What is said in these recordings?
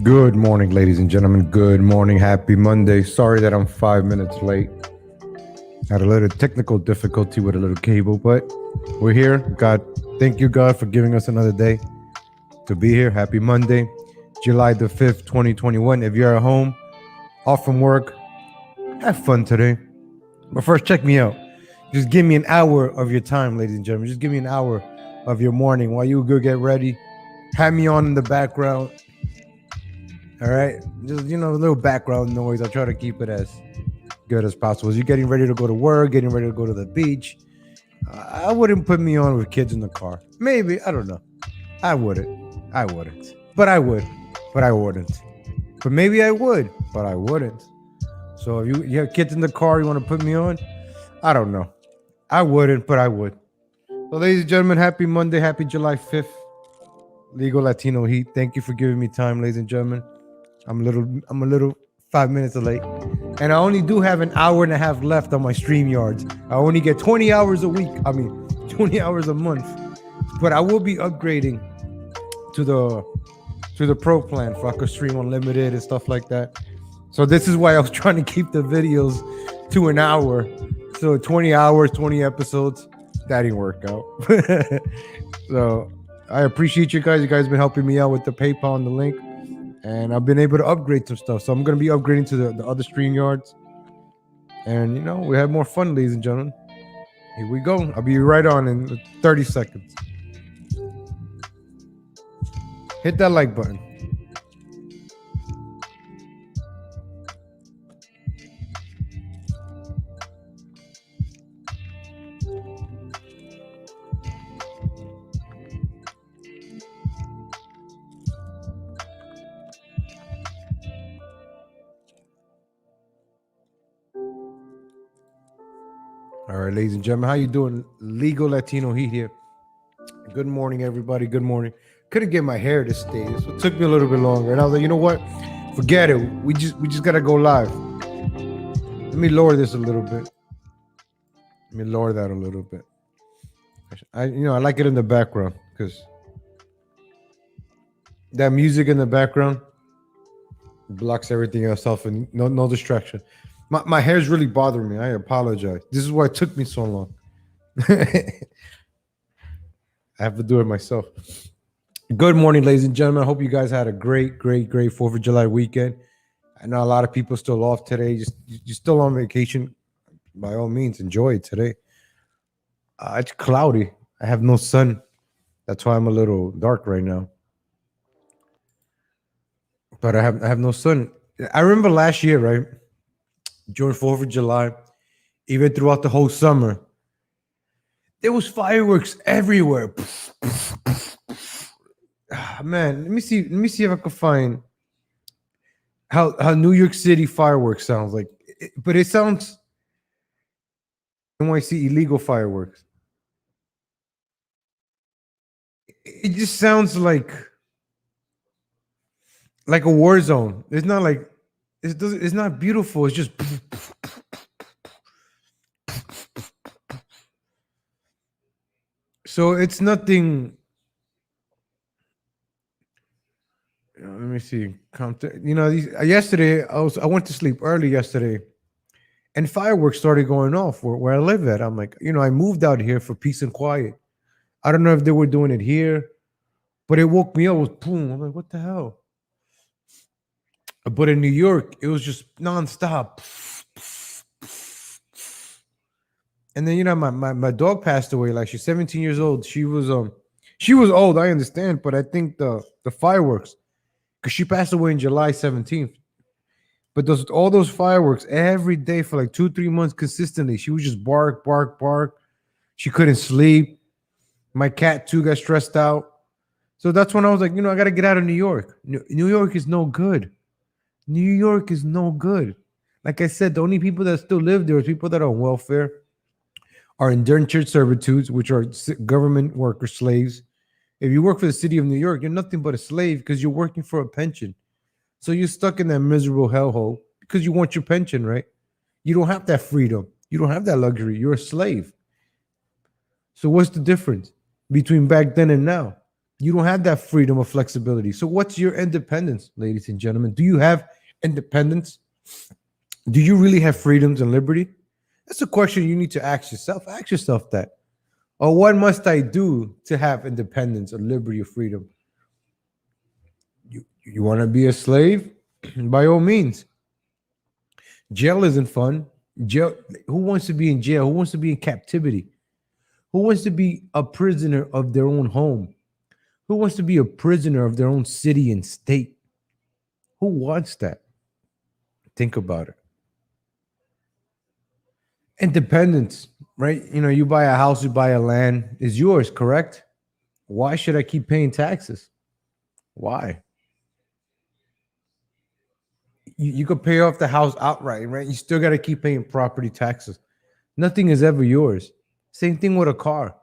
Good morning, ladies and gentlemen. Good morning. Happy Monday. Sorry that I'm 5 minutes late. Had a little technical difficulty with a little cable, but we're here. God, thank you, God, for giving us another day to be here. Happy Monday, July the 5th, 2021. If you're at home, off from work, have fun today. But first, check me out. Just give me an hour of your time, ladies and gentlemen. Just give me an hour of your morning while you go get ready. Have me on in the background. All right, just a little background noise. I'll try to keep it as good as possible. As you're getting ready to go to work, getting ready to go to the beach, I wouldn't put me on with kids in the car. Maybe, I don't know. I wouldn't. But I would. But I wouldn't. But maybe I would. But I wouldn't. So if you have kids in the car, you want to put me on? I don't know. I wouldn't, but I would. So, ladies and gentlemen, happy Monday, happy July 5th. Legal Latino Heat. Thank you for giving me time, ladies and gentlemen. I'm a little 5 minutes late. And I only do have an hour and a half left on my StreamYards. I only get 20 hours a week. 20 hours a month. But I will be upgrading to the pro plan for I could stream unlimited and stuff like that. So this is why I was trying to keep the videos to an hour. So 20 hours, 20 episodes. That didn't work out. So I appreciate you guys. You guys have been helping me out with the PayPal and the link. And I've been able to upgrade some stuff. So I'm going to be upgrading to the other StreamYards. And, we have more fun, ladies and gentlemen. Here we go. I'll be right on in 30 seconds. Hit that like button. All right, ladies and gentlemen, how you doing? Legal Latino Heat here. Good morning, everybody. Good morning. Couldn't get my hair to stay, so it took me a little bit longer. And I was like, you know what? Forget it. We just gotta go live. Let me lower this a little bit. Let me lower that a little bit. I like it in the background because that music in the background blocks everything else off and no distraction. My hair's really bothering me. I apologize. This is why it took me so long. I have to do it myself. Good morning, ladies and gentlemen. I hope you guys had a great 4th of July weekend. I know a lot of people still off today. You're still on vacation. By all means, enjoy it today. It's cloudy. I have no sun. That's why I'm a little dark right now. But I have no sun. I remember last year, right? During 4th of July, even throughout the whole summer, there was fireworks everywhere. Man, let me see if I can find how New York City fireworks sounds like. But it sounds NYC illegal fireworks. It just sounds like a war zone. It's not like it's not beautiful. It's just so it's nothing. Let me see. Yesterday I went to sleep early yesterday, and fireworks started going off where I live at. I'm like, I moved out here for peace and quiet. I don't know if they were doing it here, but it woke me up. It was boom. I'm like, what the hell? But in New York, it was just nonstop. And then my dog passed away. Like, she's 17 years old. She was old. I understand, but I think the fireworks, because she passed away in July 17th. But all those fireworks every day for like 2-3 months consistently. She would just bark. She couldn't sleep. My cat too got stressed out. So that's when I was like, I got to get out of New York. New York is no good. New York is no good. Like I said, the only people that still live there is people that are on welfare, are indentured servitudes, which are government workers, slaves. If you work for the city of New York, you're nothing but a slave because you're working for a pension. So you're stuck in that miserable hellhole because you want your pension, right? You don't have that freedom. You don't have that luxury. You're a slave. So what's the difference between back then and now? You don't have that freedom or flexibility. So, what's your independence, ladies and gentlemen? Do you have independence? Do you really have freedoms and liberty? That's a question you need to ask yourself. Ask yourself that. Or what must I do to have independence or liberty or freedom? You want to be a slave? By all means. Jail isn't fun. Jail. Who wants to be in jail? Who wants to be in captivity? Who wants to be a prisoner of their own home? Who wants to be a prisoner of their own city and state? Who wants that? Think about it. Independence, right? You buy a house, you buy a land, is yours, correct? Why should I keep paying taxes? Why? You could pay off the house outright, right? You still got to keep paying property taxes. Nothing is ever yours. Same thing with a car.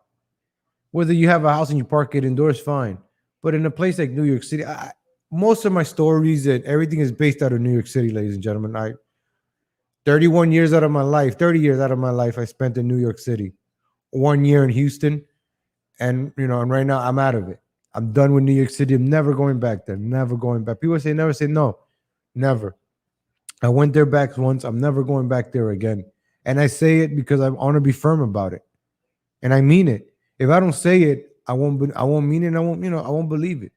Whether you have a house and you park it indoors, fine. But in a place like New York City, most of my stories and everything is based out of New York City, ladies and gentlemen. 31 years out of my life, 30 years out of my life, I spent in New York City. 1 year in Houston. And right now I'm out of it. I'm done with New York City. I'm never going back there. Never going back. People say never, say no. Never. I went there back once. I'm never going back there again. And I say it because I want to be firm about it. And I mean it. If I don't say it, I won't mean it. And I won't believe it.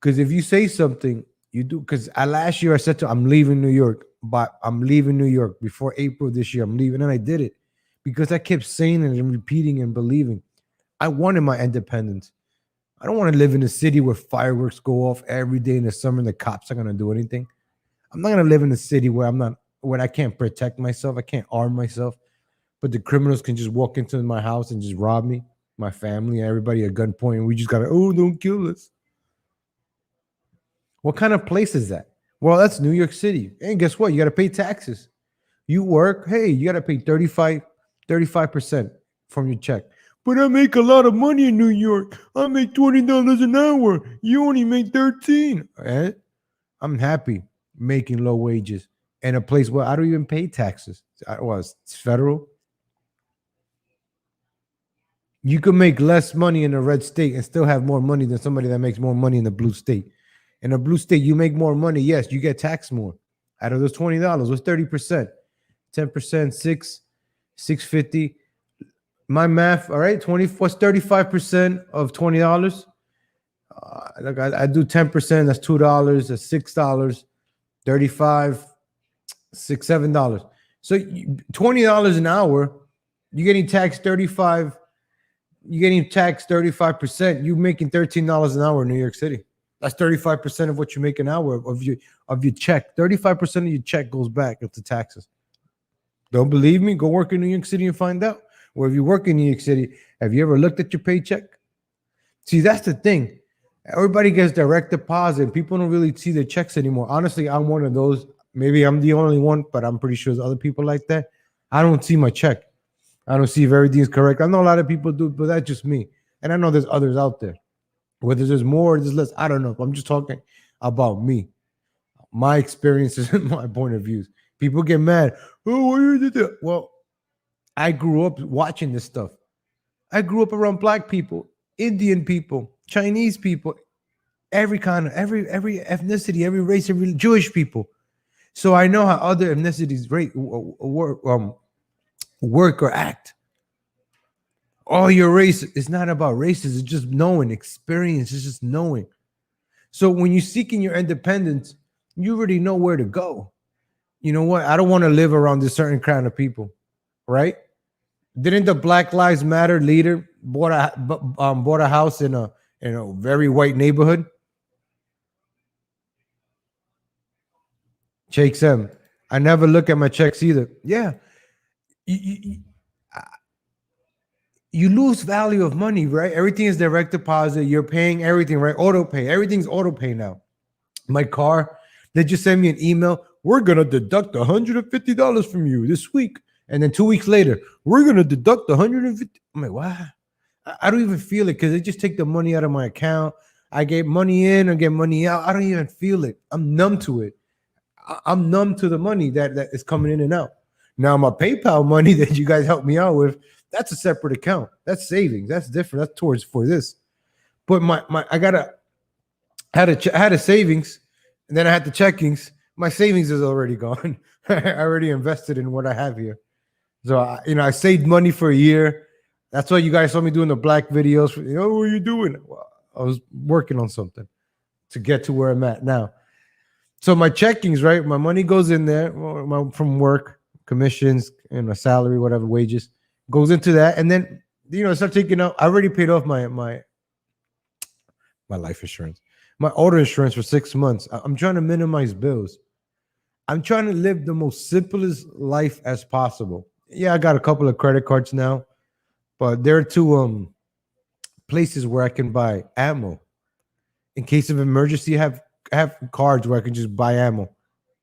Because if you say something, you do. Because last year I said I'm leaving New York, but I'm leaving New York before April this year. I'm leaving, and I did it because I kept saying it and repeating and believing. I wanted my independence. I don't want to live in a city where fireworks go off every day in the summer and the cops are gonna do anything. I'm not gonna live in a city where I can't protect myself. I can't arm myself, but the criminals can just walk into my house and just rob me, my family, everybody at gunpoint, and we just gotta, don't kill us. What kind of place is that? Well, that's New York City. And guess what? You got to pay taxes. You work, hey, you got to pay 35% from your check. But I make a lot of money in New York. I make $20 an hour. You only make 13. Eh? I'm happy making low wages in a place where I don't even pay taxes. It's federal. You can make less money in a red state and still have more money than somebody that makes more money in a blue state. In a blue state, you make more money. Yes, you get taxed more. Out of those $20, what's 30%? 10%, $650. My math, all right, what's 35% of $20? Look, I do 10%, that's $2, that's $6, 35, $6, $7. So $20 an hour, you're getting taxed 35, you're getting taxed 35%. You're making $13 an hour in New York City. That's 35% of what you make an hour of your check. 35% of your check goes back into taxes. Don't believe me? Go work in New York City and find out. Or if you work in New York City, have you ever looked at your paycheck? See, that's the thing. Everybody gets direct deposit. People don't really see their checks anymore. Honestly, I'm one of those. Maybe I'm the only one, but I'm pretty sure there's other people like that. I don't see my check. I don't see if everything is correct. I know a lot of people do, but that's just me. And I know there's others out there. Whether there's more, there's less, I don't know. I'm just talking about me, my experiences and my point of views. People get mad. Oh, what you did that? Well, I grew up watching this stuff. I grew up around black people, Indian people, Chinese people, every kind of every ethnicity, every race, every Jewish people. So I know how other ethnicities work or act. All your race is not about races. It's just knowing, experience. It's just knowing. So when you're seeking your independence, you already know where to go. You know what? I don't want to live around this certain kind of people, right? Didn't the Black Lives Matter leader bought a house in a very white neighborhood? Shakes him. I never look at my checks either. Yeah. You lose value of money, right? Everything is direct deposit. You're paying everything, right? Auto pay. Everything's auto pay now. My car, they just send me an email. We're going to deduct $150 from you this week. And then 2 weeks later, we're going to deduct $150. I'm like, what? I don't even feel it because they just take the money out of my account. I get money in, I get money out. I don't even feel it. I'm numb to it. I'm numb to the money that is coming in and out. Now, my PayPal money that you guys helped me out with, that's a separate account. That's savings. That's different. That's for this. But my I gotta had a savings, and then I had the checkings. My savings is already gone. I already invested in what I have here. So I saved money for a year. That's why you guys saw me doing the black videos. What are you doing? Well, I was working on something to get to where I'm at now. So my checkings, right? My money goes in there from work, commissions, and a salary, whatever wages goes into that, and then I start taking out. I already paid off my life insurance, my auto insurance for 6 months. I'm trying to minimize bills. I'm trying to live the most simplest life as possible. Yeah, I got a couple of credit cards now, but there are two places where I can buy ammo in case of emergency. I have cards where I can just buy ammo.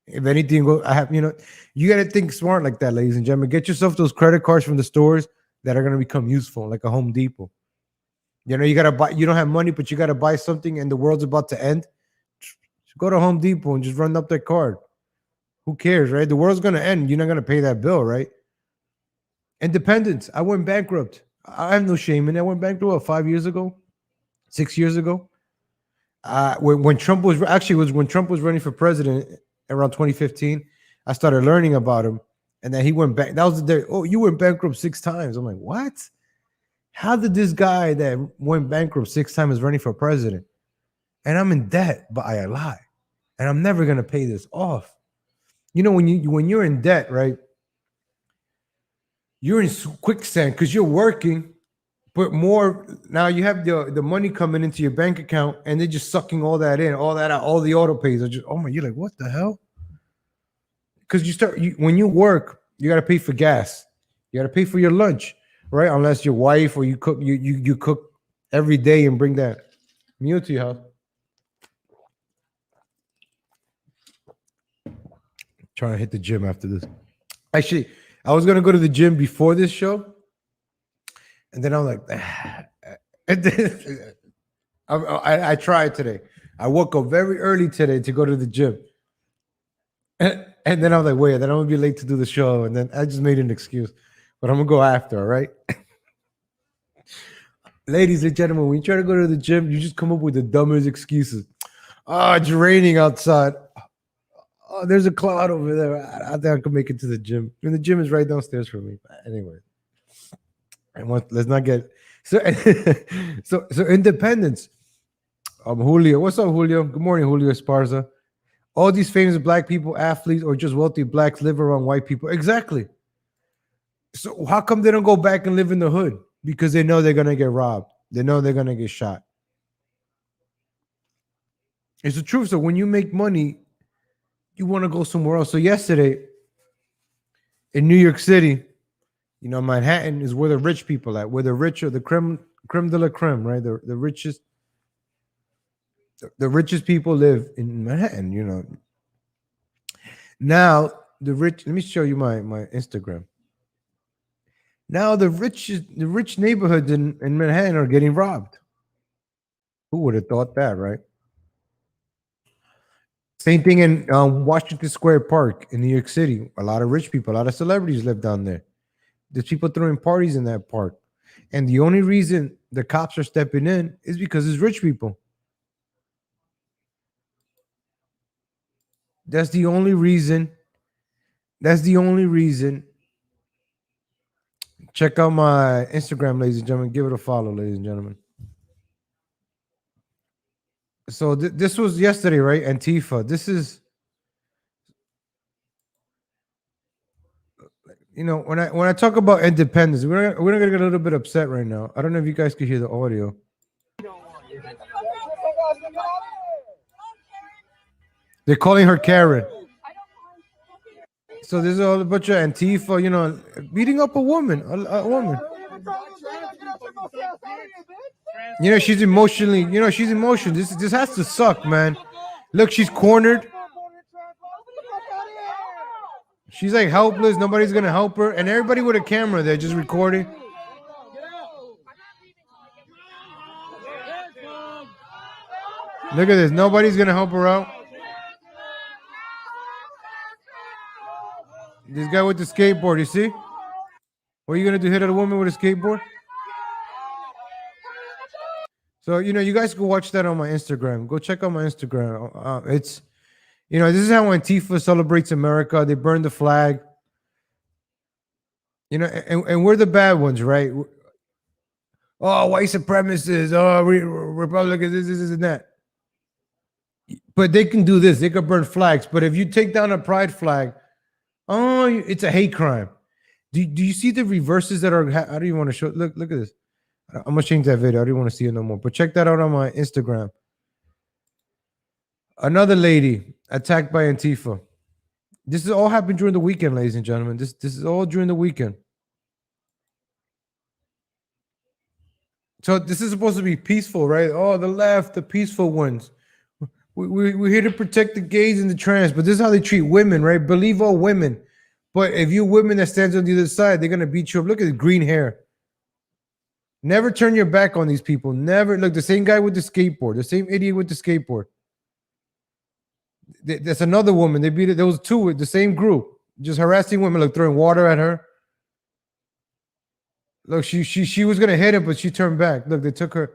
If anything go, I have you got to think smart like that, ladies and gentlemen. Get yourself those credit cards from the stores that are going to become useful, like a Home Depot. You got to buy. You don't have money, but you got to buy something, and the world's about to end. Just go to Home Depot and just run up that card. Who cares, right? The world's going to end. You're not going to pay that bill, right? Independence. I went bankrupt. I have no shame in it. I went bankrupt 5 years ago, 6 years ago. When Trump was actually was when Trump was running for president around 2015, I started learning about him, and then he went back. That was the day. Oh, you went bankrupt 6 times. I'm like, what? How did this guy that went bankrupt 6 times is running for president? And I'm in debt, but I lie, and I'm never gonna pay this off. When you're in debt, right? You're in quicksand because you're working, but more now you have the money coming into your bank account, and they're just sucking all that in, all that out, all the auto pays are just, oh my, you're like, what the hell? Because when you work, you got to pay for gas, you got to pay for your lunch, right? Unless your wife or you cook, you cook every day and bring that meal to your house. Trying to hit the gym after this. Actually, I was gonna go to the gym before this show, and then I'm like, and then I tried today. I woke up very early today to go to the gym, and then I was like, wait, then I'm gonna be late to do the show, and then I just made an excuse, but I'm gonna go after. All right, ladies and gentlemen, when you try to go to the gym, you just come up with the dumbest excuses. Oh, it's raining outside. Oh, there's a cloud over there. I think I can make it to the gym. And the gym is right downstairs from me. Anyway, let's not get so so independence. Julio, what's up, Julio? Good morning, Julio Esparza. All these famous black people, athletes, or just wealthy blacks live around white people. Exactly. So how come they don't go back and live in the hood? Because they know they're gonna get robbed. They know they're gonna get shot. It's the truth. So when you make money, you want to go somewhere else. So yesterday in New York City, Manhattan is where the rich people at, where the rich are, the creme de la creme, right? The richest people live in Manhattan. Now the rich. Let me show you my Instagram. Now the rich neighborhoods in Manhattan are getting robbed. Who would have thought that, right? Same thing in Washington Square Park in New York City. A lot of rich people, a lot of celebrities live down there. There's people throwing parties in that park. And the only reason the cops are stepping in is because it's rich people. That's the only reason. That's the only reason. Check out my Instagram, ladies and gentlemen. Give it a follow, ladies and gentlemen. So this was yesterday, right? Antifa. This is, when I talk about independence, we're gonna get a little bit upset right now. I don't know if you guys could hear the audio. They're calling her Karen. So there's a bunch of Antifa, beating up a woman, a woman. She's emotionally, she's emotional. This has to suck, man. Look, she's cornered. She's like helpless. Nobody's gonna help her, and everybody with a camera, they're just recording. Look at this. Nobody's gonna help her out. This guy with the skateboard, you see? What are you gonna do? Hit at a woman with a skateboard? So you guys can watch that on my Instagram. Go check out my Instagram. It's this is how Antifa celebrates America. They burn the flag. And we're the bad ones, right? Oh, white supremacists. Oh, Republicans. This, and that. But they can do this. They can burn flags. But if you take down a pride flag, oh, it's a hate crime. Do you see the reverses that are? I don't even want to show. Look at this. I'm gonna change that video. I don't want to see it no more. But check that out on my Instagram. Another lady attacked by Antifa. This is all happened during the weekend, ladies and gentlemen. This is all during the weekend. So this is supposed to be peaceful, right? Oh, the left, the peaceful ones. We're here to protect the gays and the trans, but this is how they treat women, right? Believe all women. But if you women that stands on the other side, they're gonna beat you up. Look at the green hair. Never turn your back on these people. Never look. The same guy with the skateboard, the same idiot with the skateboard. That's another woman. They beat it. There was two with the same group, just harassing women, like throwing water at her. Look, she was gonna hit him, but she turned back. Look, they took her.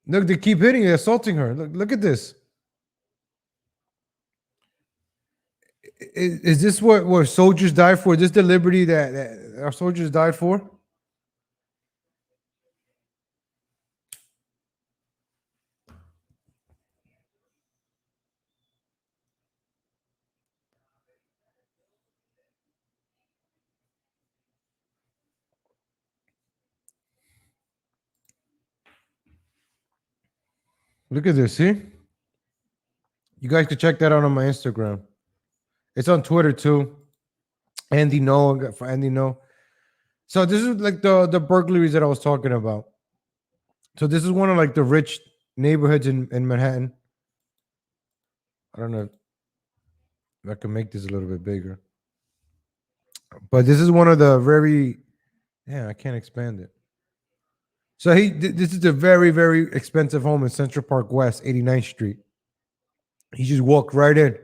Look, they keep hitting her, assaulting her. Look at this. Is this what soldiers died for? Is this the liberty that our soldiers died for? Look at this. See, you guys can check that out on my Instagram. It's on Twitter too. Andy No for Andy No. So this is like the burglaries that I was talking about. So this is one of like the rich neighborhoods in Manhattan. I don't know if I can make this a little bit bigger. But this is one of the very I can't expand it. So this is a very, very expensive home in Central Park West, 89th Street. He just walked right in.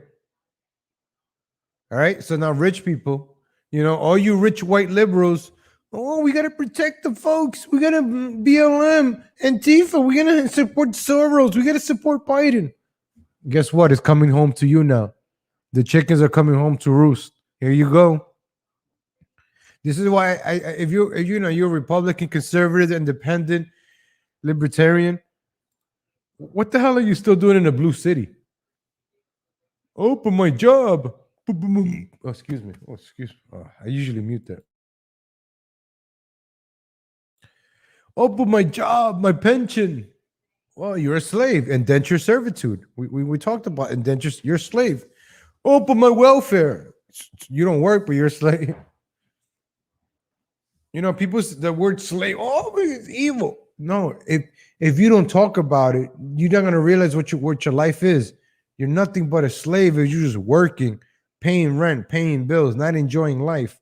All right. So now rich people, all you rich white liberals, oh, we gotta protect the folks. We gotta BLM, Antifa, we gotta support Soros, we gotta support Biden. Guess what? It's coming home to you now. The chickens are coming home to roost. Here you go. This is why if you're a Republican, conservative, independent, libertarian, what the hell are you still doing in a blue city? Open my job. Oh, excuse me. I usually mute that. Open my job, my pension. Well, you're a slave. Indenture servitude. We talked about indentures. You're a slave. Open my welfare. You don't work, but you're a slave. People, the word slave, oh, it's evil. No, if you don't talk about it, you're not gonna realize what your life is. You're nothing but a slave if you're just working, paying rent, paying bills, not enjoying life.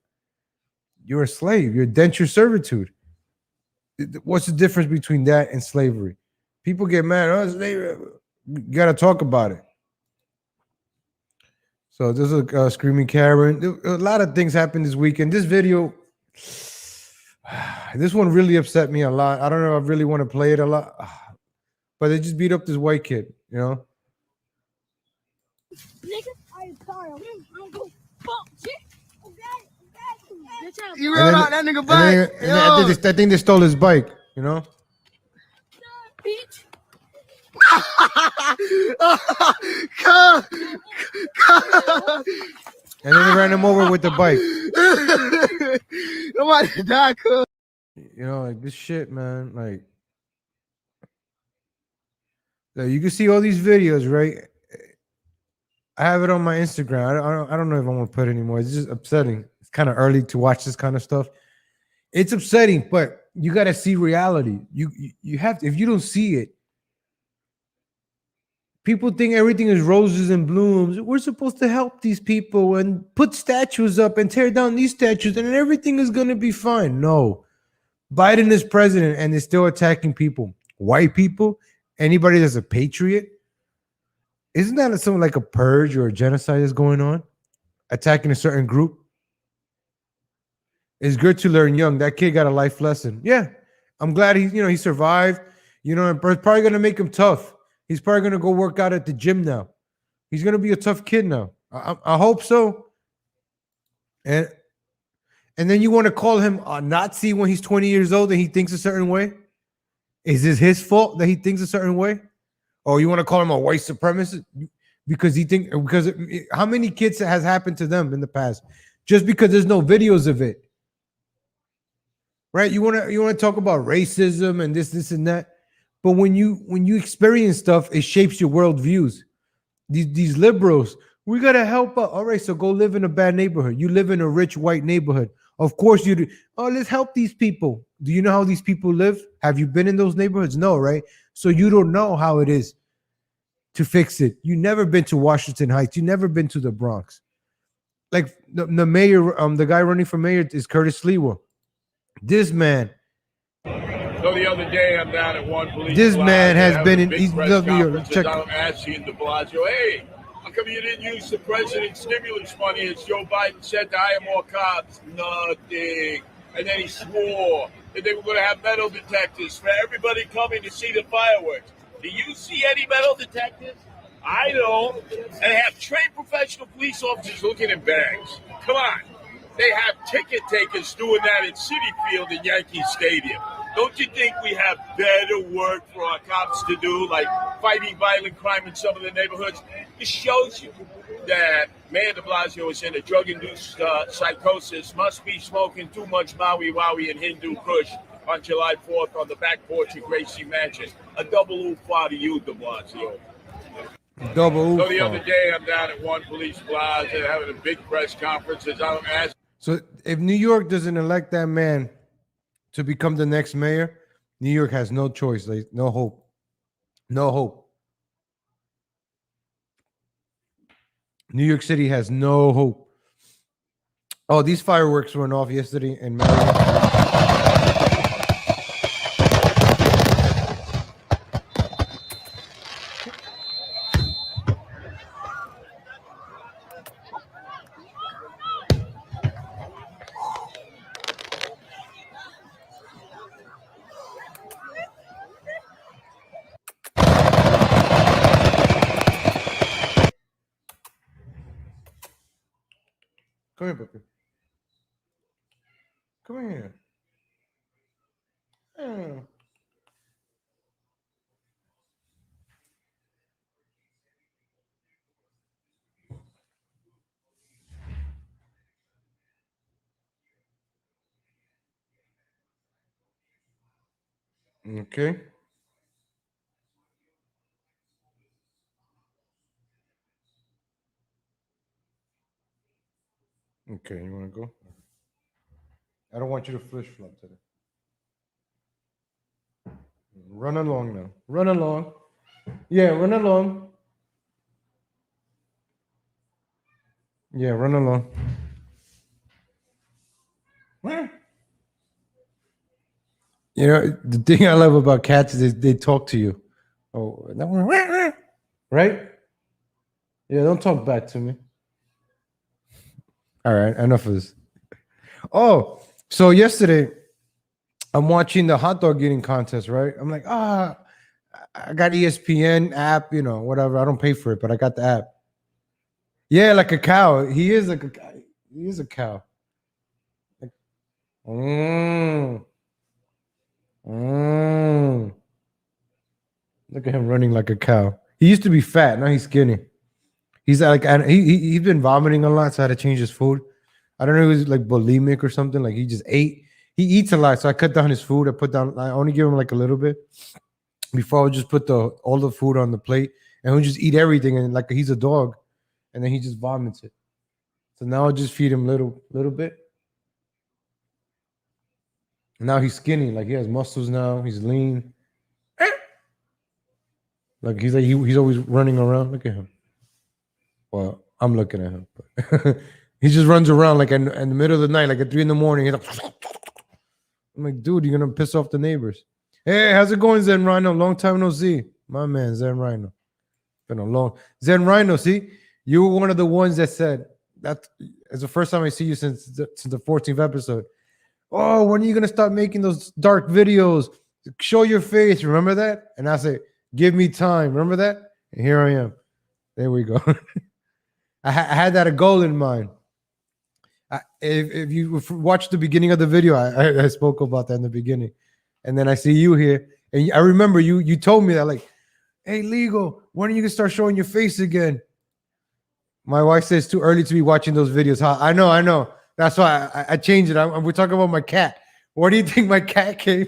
You're a slave. You're indenture servitude. What's the difference between that and slavery? People get mad. Oh, slavery. You gotta talk about it. So this is a screaming Karen. A lot of things happened this weekend. This video. This one really upset me a lot. I don't know if I really want to play it a lot, but they just beat up this white kid, Nigga, I'm sorry. I'm going You real out that nigga bike? I think they stole his bike, Bitch. And then they ran him over with the bike. Nobody died, cuz. Like this shit, man. Like you can see all these videos, right? I have it on my Instagram. I don't know if I'm gonna put it anymore. It's just upsetting. It's kind of early to watch this kind of stuff. It's upsetting, but you gotta see reality. You have to. If you don't see it, people think everything is roses and blooms. We're supposed to help these people and put statues up and tear down these statues, and everything is gonna be fine. No, Biden is president and is still attacking people, white people, anybody that's a patriot. Isn't that something like a purge or a genocide is going on? Attacking a certain group? It's good to learn young. That kid got a life lesson. Yeah. I'm glad he survived. But it's probably gonna make him tough. He's probably gonna go work out at the gym now. He's gonna be a tough kid now. I hope so. And and then you want to call him a Nazi when he's 20 years old and he thinks a certain way? Is this his fault that he thinks a certain way? Or you want to call him a white supremacist because how many kids has happened to them in the past? Just because there's no videos of it, right? You want to talk about racism and this and that, but when you experience stuff, it shapes your worldviews. These liberals, we gotta help out. All right, so go live in a bad neighborhood. You live in a rich white neighborhood. Of course you do. Oh, let's help these people. Do you know how these people live? Have you been in those neighborhoods? No, right? So you don't know how it is to fix it. You never been to Washington Heights. You never been to the Bronx. Like the mayor, the guy running for mayor is Curtis Lewa. This man. So the other day, I'm down at one police. This man has been in. He's loved me. Check. I'm asking De Blasio, hey, how come you didn't use the president's stimulus money as Joe Biden said to hire more cops? Nothing. And then he swore that they were going to have metal detectors for everybody coming to see the fireworks. Do you see any metal detectors? I don't. And have trained professional police officers looking in bags. Come on. They have ticket takers doing that at Citi Field and Yankee Stadium. Don't you think we have better work for our cops to do, like fighting violent crime in some of the neighborhoods? It shows you that Mayor de Blasio is in a drug-induced psychosis, must be smoking too much Maui Wowie and Hindu Kush on July 4th on the back porch of Gracie Mansion. A double oofa to you, de Blasio. Double oofa. So the other day, I'm down at one police plaza having a big press conference as I'm asking. So if New York doesn't elect that man to become the next mayor, New York has no choice. Like, no hope. No hope. New York City has no hope. Oh, these fireworks went off yesterday in Maryland. Come here, puppy. Come here. Oh. Okay. Okay, you want to go? I don't want you to flish flop today. Run along now. Run along. Yeah, run along. Yeah, run along. You know, the thing I love about cats is they talk to you. Oh, that one, right? Yeah, don't talk back to me. All right, enough of this. Oh, so yesterday I'm watching the hot dog eating contest, right? I'm like, I got ESPN app, whatever. I don't pay for it, but I got the app. Yeah, like a cow. He is a cow. Like, Look at him running like a cow. He used to be fat. Now he's skinny. He's like, he's been vomiting a lot, so I had to change his food. I don't know if he was like bulimic or something. Like he just ate. He eats a lot, so I cut down his food. I only give him like a little bit. Before I would just put all the food on the plate, and he'll just eat everything, and like he's a dog, and then he just vomits it. So now I just feed him little bit. Now he's skinny, like he has muscles now. He's lean. Like he's always running around. Look at him. Well, I'm looking at him. But he just runs around like in the middle of the night, like at 3 a.m. He's like, I'm like, dude, you're gonna piss off the neighbors. Hey, how's it going, Zen Rhino? Long time no see. My man, Zen Rhino. Been a long Zen Rhino. See, you were one of the ones that said that is the first time I see you since the 14th episode. "Oh, when are you gonna stop making those dark videos? Show your face." Remember that? And I say, "Give me time." Remember that? And here I am. There we go. I had that a goal in mind. If you watch the beginning of the video, I spoke about that in the beginning, and then I see you here, and I remember you told me that, like, "Hey, Legal, when are you gonna start showing your face again?" My wife says it's too early to be watching those videos. Huh? I know. That's why I changed it. We're talking about my cat. Where do you think my cat came?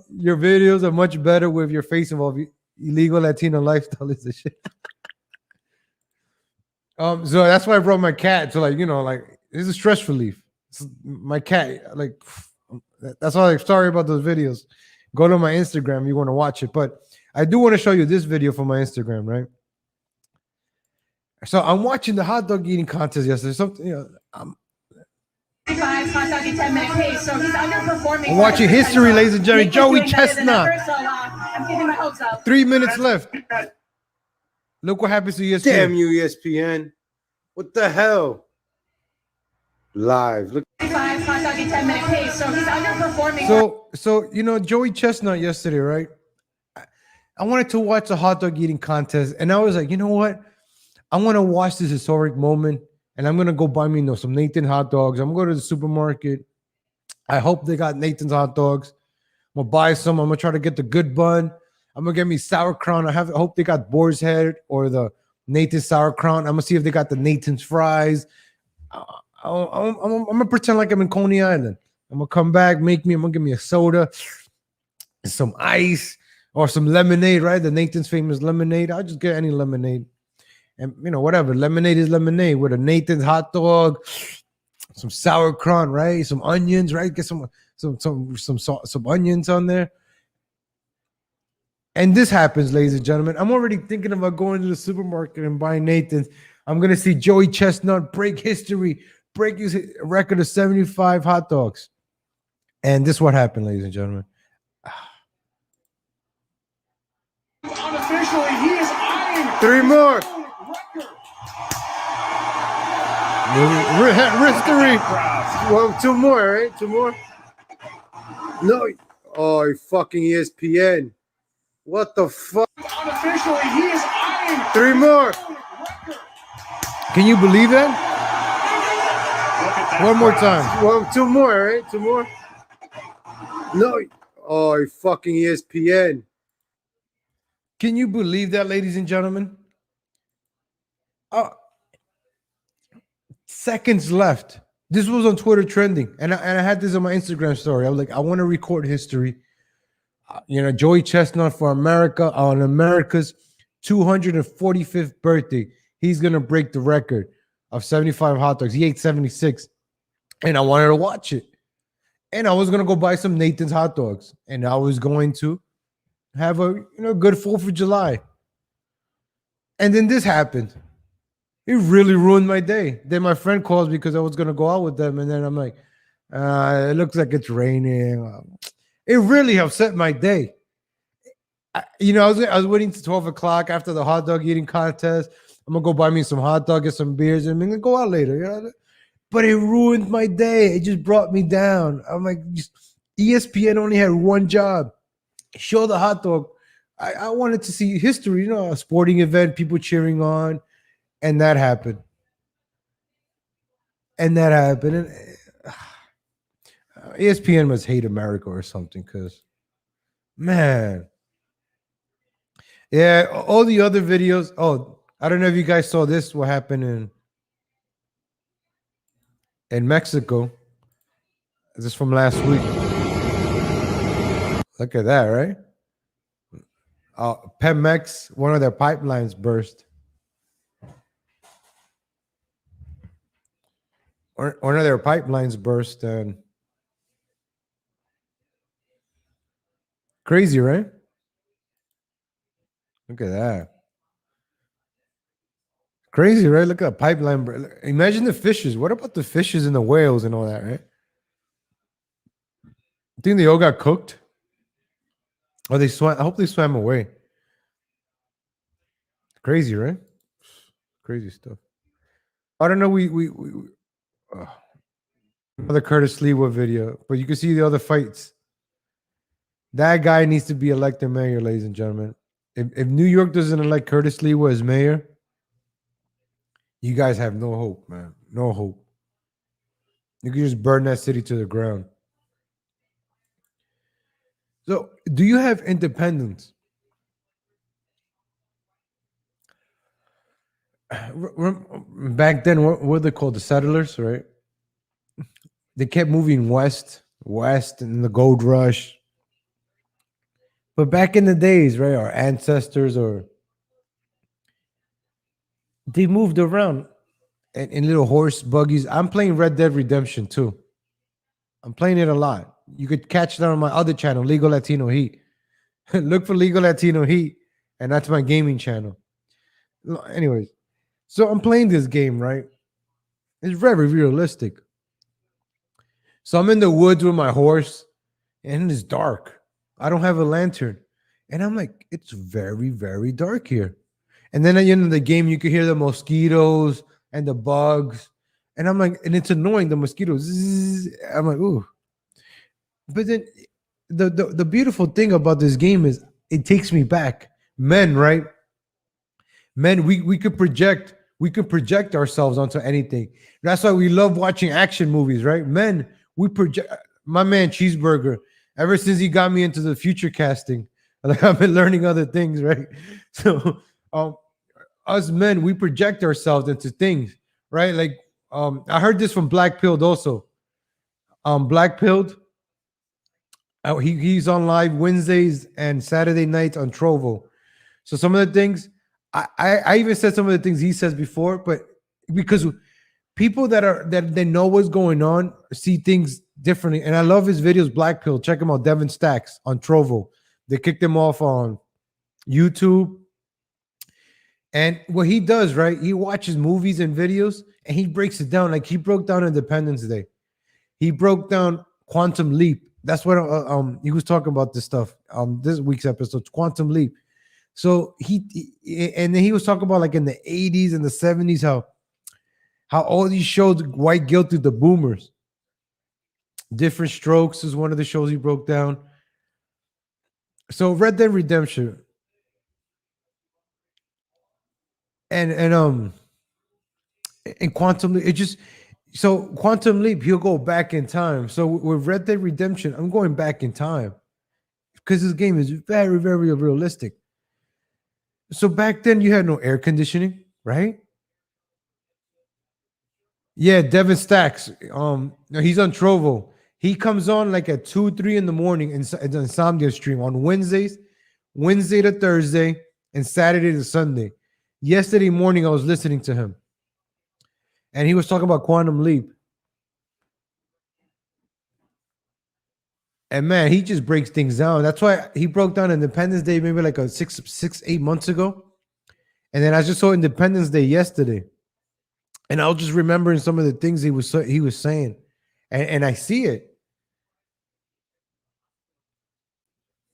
Your videos are much better with your face involved. Illegal Latino lifestyle is the shit. So that's why I brought my cat to, like, like, this is stress relief. My cat, like, that's why I'm sorry about those videos. Go to my Instagram, you want to watch it. But I do want to show you this video from my Instagram, right? So I'm watching the hot dog eating contest yesterday. Something, I'm watching history, ladies and gentlemen. Joey Chestnut. 3 minutes left. Look what happens to ESPN. Damn you, ESPN. What the hell? Live. Look. So Joey Chestnut yesterday, right? I wanted to watch the hot dog eating contest, and I was like, you know what? I want to watch this historic moment, and I'm gonna go buy me some Nathan hot dogs. I'm gonna go to the supermarket. I hope they got Nathan's hot dogs. I'm gonna buy some. I'm gonna try to get the good bun. I'm gonna get me sauerkraut. I hope they got Boar's Head or the Nathan's sauerkraut. I'm gonna see if they got the Nathan's fries. I'm gonna pretend like I'm in Coney Island. I'm gonna come back, I'm gonna give me a soda, some ice, or some lemonade, right? The Nathan's famous lemonade. I'll just get any lemonade. And whatever. Lemonade is lemonade with a Nathan's hot dog, some sauerkraut, right? Some onions, right? Get some onions on there. And this happens, ladies and gentlemen. I'm already thinking about going to the supermarket and buying Nathan's. I'm gonna see Joey Chestnut break history, break his record of 75 hot dogs. And this is what happened, ladies and gentlemen. Unofficially, he is eyeing 3 more. History. Well, 2 more, right? 2 more. No. Oh, fucking ESPN. What the fuck? Unofficially, he is eyeing 3 more. Can you believe that? One more time. Well, 2 more, right? 2 more. No. Oh, fucking ESPN. Can you believe that, ladies and gentlemen? Seconds left. This was on Twitter trending, and I had this on my Instagram story. I was like, I want to record history. Joey Chestnut for America on America's 245th birthday. He's gonna break the record of 75 hot dogs. He ate 76, and I wanted to watch it. And I was gonna go buy some Nathan's hot dogs, and I was going to have a good 4th of July. And then this happened. It really ruined my day. Then my friend calls because I was gonna go out with them, and then I'm like, it looks like it's raining. It really upset my day. I was waiting to 12 o'clock after the hot dog eating contest. I'm gonna go buy me some hot dog, get some beers, and I'm gonna go out later. But it ruined my day. It just brought me down. I'm like, ESPN only had one job: show the hot dog. I wanted to see history, a sporting event, people cheering on. And that happened. And ESPN must hate America or something, because, man. Yeah, all the other videos. Oh, I don't know if you guys saw this, what happened in Mexico. This is from last week. Look at that, right? Pemex, one of their pipelines burst. One of their pipelines burst, and crazy, right? Look at that. Crazy, right? Look at the pipeline. Imagine the fishes. What about the fishes and the whales and all that, right? I think they all got cooked. Or they swam. I hope they swam away. Crazy, right? Crazy stuff. I don't know. Another Curtis Lewa video, but you can see the other fights. That guy needs to be elected mayor, ladies and gentlemen. If New York doesn't elect Curtis Lewa as mayor, you guys have no hope, man. No hope. You can just burn that city to the ground. So, do you have independence? Back then, what were they called? The settlers, right? They kept moving west, and the gold rush. But back in the days, right, our ancestors, or they moved around in little horse buggies. I'm playing Red Dead Redemption too. I'm playing it a lot. You could catch that on my other channel, Legal Latino Heat. Look for Legal Latino Heat, and that's my gaming channel. Anyways, so I'm playing this game, right? It's very realistic. So I'm in the woods with my horse, and it's dark. I don't have a lantern. And I'm like, it's very, very dark here. And then at the end of the game, you can hear the mosquitoes and the bugs. And I'm like, and it's annoying, the mosquitoes. Zzz. I'm like, ooh. But then the beautiful thing about this game is it takes me back. Men, right? Men, we could project ourselves onto anything. That's why we love watching action movies, right? Men, we project. My man Cheeseburger, ever since he got me into the future casting, like I've been learning other things, right? So us men, we project ourselves into things, right? Like I heard this from Black Pilled also. Black Pilled, he's on live Wednesdays and Saturday nights on Trovo. So some of the things I even said some of the things he says before, but because people that they know what's going on see things differently. And I love his videos, Black Pill. Check him out, Devin Stacks on Trovo. They kicked him off on YouTube. And what he does, right? He watches movies and videos and he breaks it down. Like he broke down Independence Day. He broke down Quantum Leap. That's what he was talking about this stuff. This week's episode, Quantum Leap. So and then he was talking about like in the 80s and the 70s how all these shows white guilt through the boomers. Different Strokes is one of the shows he broke down. So Red Dead Redemption and Quantum Leap, Quantum Leap, he'll go back in time. So with Red Dead Redemption, I'm going back in time because this game is very, very realistic. So back then you had no air conditioning, right? Yeah, Devin Stacks. He's on Trovo. He comes on like at 2, 3 in the morning in Insomnia stream on Wednesday to Thursday, and Saturday to Sunday. Yesterday morning, I was listening to him, and he was talking about Quantum Leap. And man, he just breaks things down. That's why he broke down Independence Day maybe like 8 months ago. And then I just saw Independence Day yesterday. And I was just remembering some of the things he was saying. And I see it.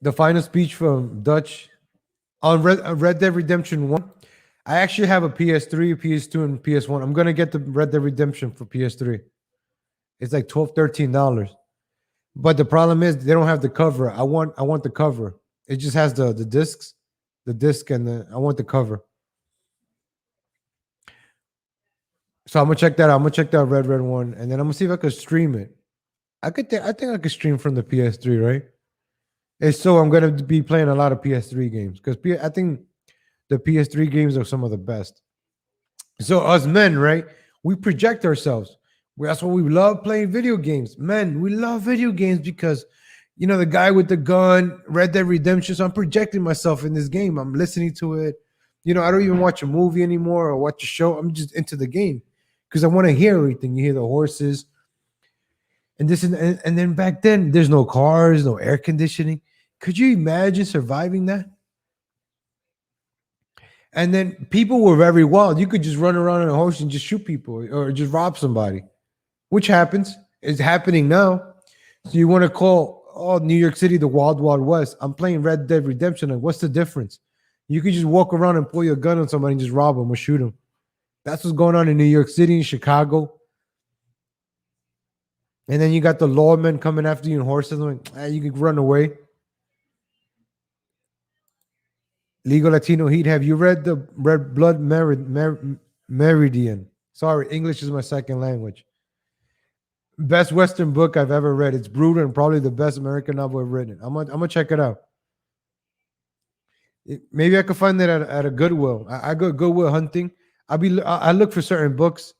The final speech from Dutch on Red Dead Redemption 1. I actually have a PS3, PS2, and PS1. I'm going to get the Red Dead Redemption for PS3. It's like $12, $13. But the problem is they don't have the cover. I want the cover. It just has the discs, and I want the cover. So I'm gonna check that out. I'm gonna check that Red one, and then I'm gonna see if I could stream it. I think I could stream from the PS3, right? And so I'm gonna be playing a lot of PS3 games because I think the PS3 games are some of the best. So us men, right? We project ourselves. That's why we love playing video games. Men, we love video games because, the guy with the gun, Red Dead Redemption. So I'm projecting myself in this game. I'm listening to it. I don't even watch a movie anymore or watch a show. I'm just into the game because I want to hear everything. You hear the horses and this and then back then there's no cars, no air conditioning. Could you imagine surviving that? And then people were very wild. You could just run around on a horse and just shoot people or just rob somebody, which happens. It's happening now. So you want to call New York City the Wild Wild West. I'm playing Red Dead Redemption. Like, what's the difference? You could just walk around and pull your gun on somebody and just rob them or shoot them. That's what's going on in New York City and Chicago. And then you got the lawmen coming after you in horses. Like, you can run away. Legal Latino Heat. Have you read the Red Blood Meridian? Sorry, English is my second language. Best Western book I've ever read. It's brutal and probably the best American novel I've written. I'm gonna check it out. Maybe I could find it at a Goodwill. I go Goodwill hunting. I look for certain books.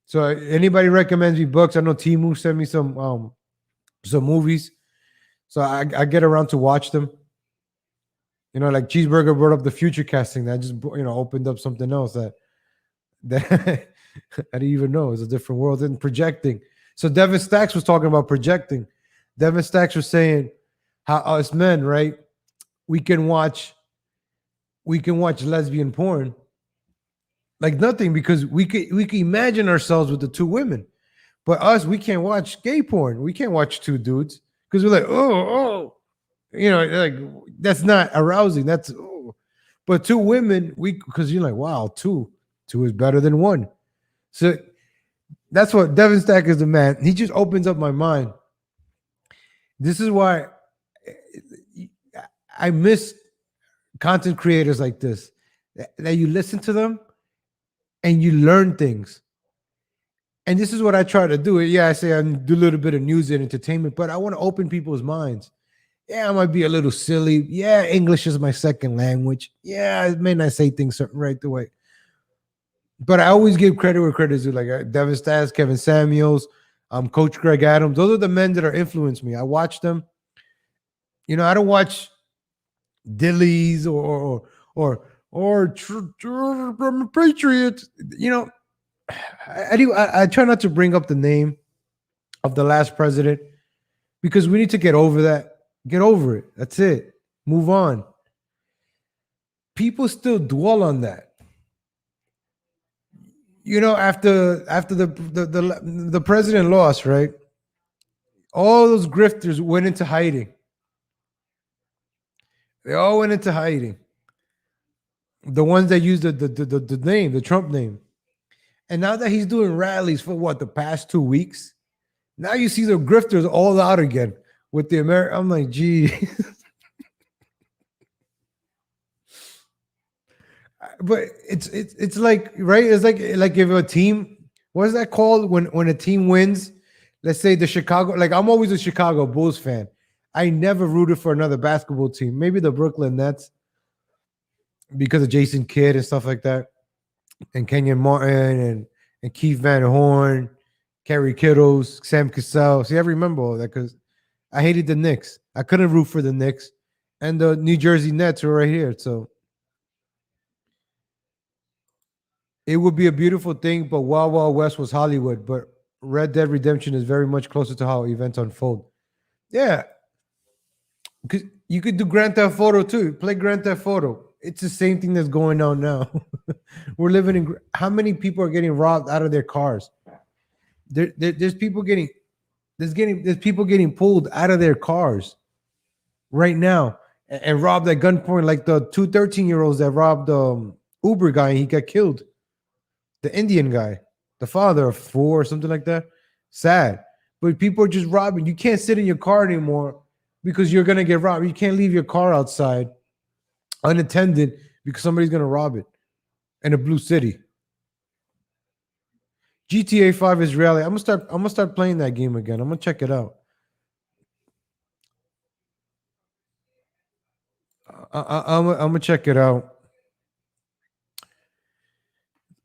So anybody recommends me books? I know Timu sent me some movies. So I get around to watch them. You know, like Cheeseburger brought up the future casting. That just opened up something else that I didn't even know. It's a different world and projecting. So Devin Stacks was talking about projecting. Devin Stacks was saying how us men, right? We can watch lesbian porn like nothing because we can imagine ourselves with the two women. But us, we can't watch gay porn. We can't watch two dudes because we're like, oh, like that's not arousing. That's but two women, because you're like, wow, two is better than one. So that's what Devin Stack is the man. He just opens up my mind. This is why I miss content creators like this. That you listen to them and you learn things. And this is what I try to do. Yeah, I say I do a little bit of news and entertainment, but I want to open people's minds. Yeah, I might be a little silly. Yeah, English is my second language. Yeah, I may not say things certain right the way. But I always give credit where credit is due. Like Devin Stas, Kevin Samuels, Coach Greg Adams. Those are the men that are influenced me. I watch them. I don't watch Dillies or Patriots. I try not to bring up the name of the last president because we need to get over that. Get over it. That's it. Move on. People still dwell on that. After the president lost, right? All those grifters went into hiding. They all went into hiding. The ones that used the name, the Trump name. And now that he's doing rallies for the past 2 weeks, now you see the grifters all out again with the American. I'm like, gee. But it's like, right? It's like if a team, what is that called when a team wins? Let's say the Chicago, like I'm always a Chicago Bulls fan. I never rooted for another basketball team. Maybe the Brooklyn Nets because of Jason Kidd and stuff like that. And Kenyon Martin and Keith Van Horn, Kerry Kittles, Sam Cassell. See, I remember all that because I hated the Knicks. I couldn't root for the Knicks. And the New Jersey Nets were right here. So it would be a beautiful thing, but Wild Wild West was Hollywood. But Red Dead Redemption is very much closer to how events unfold. Yeah. Because you could do Grand Theft Auto too. Play Grand Theft Auto. It's the same thing that's going on now. We're living in. How many people are getting robbed out of their cars? There's people getting pulled out of their cars right now and robbed at gunpoint, like the 2 13-year-olds that robbed Uber guy and he got killed. The Indian guy, the father of 4 or something like that. Sad. But people are just robbing. You can't sit in your car anymore because you're gonna get robbed. You can't leave your car outside unattended because somebody's gonna rob it in a blue city. GTA 5 is reality. I'm gonna start playing that game again. I'm gonna check it out. I'm gonna check it out.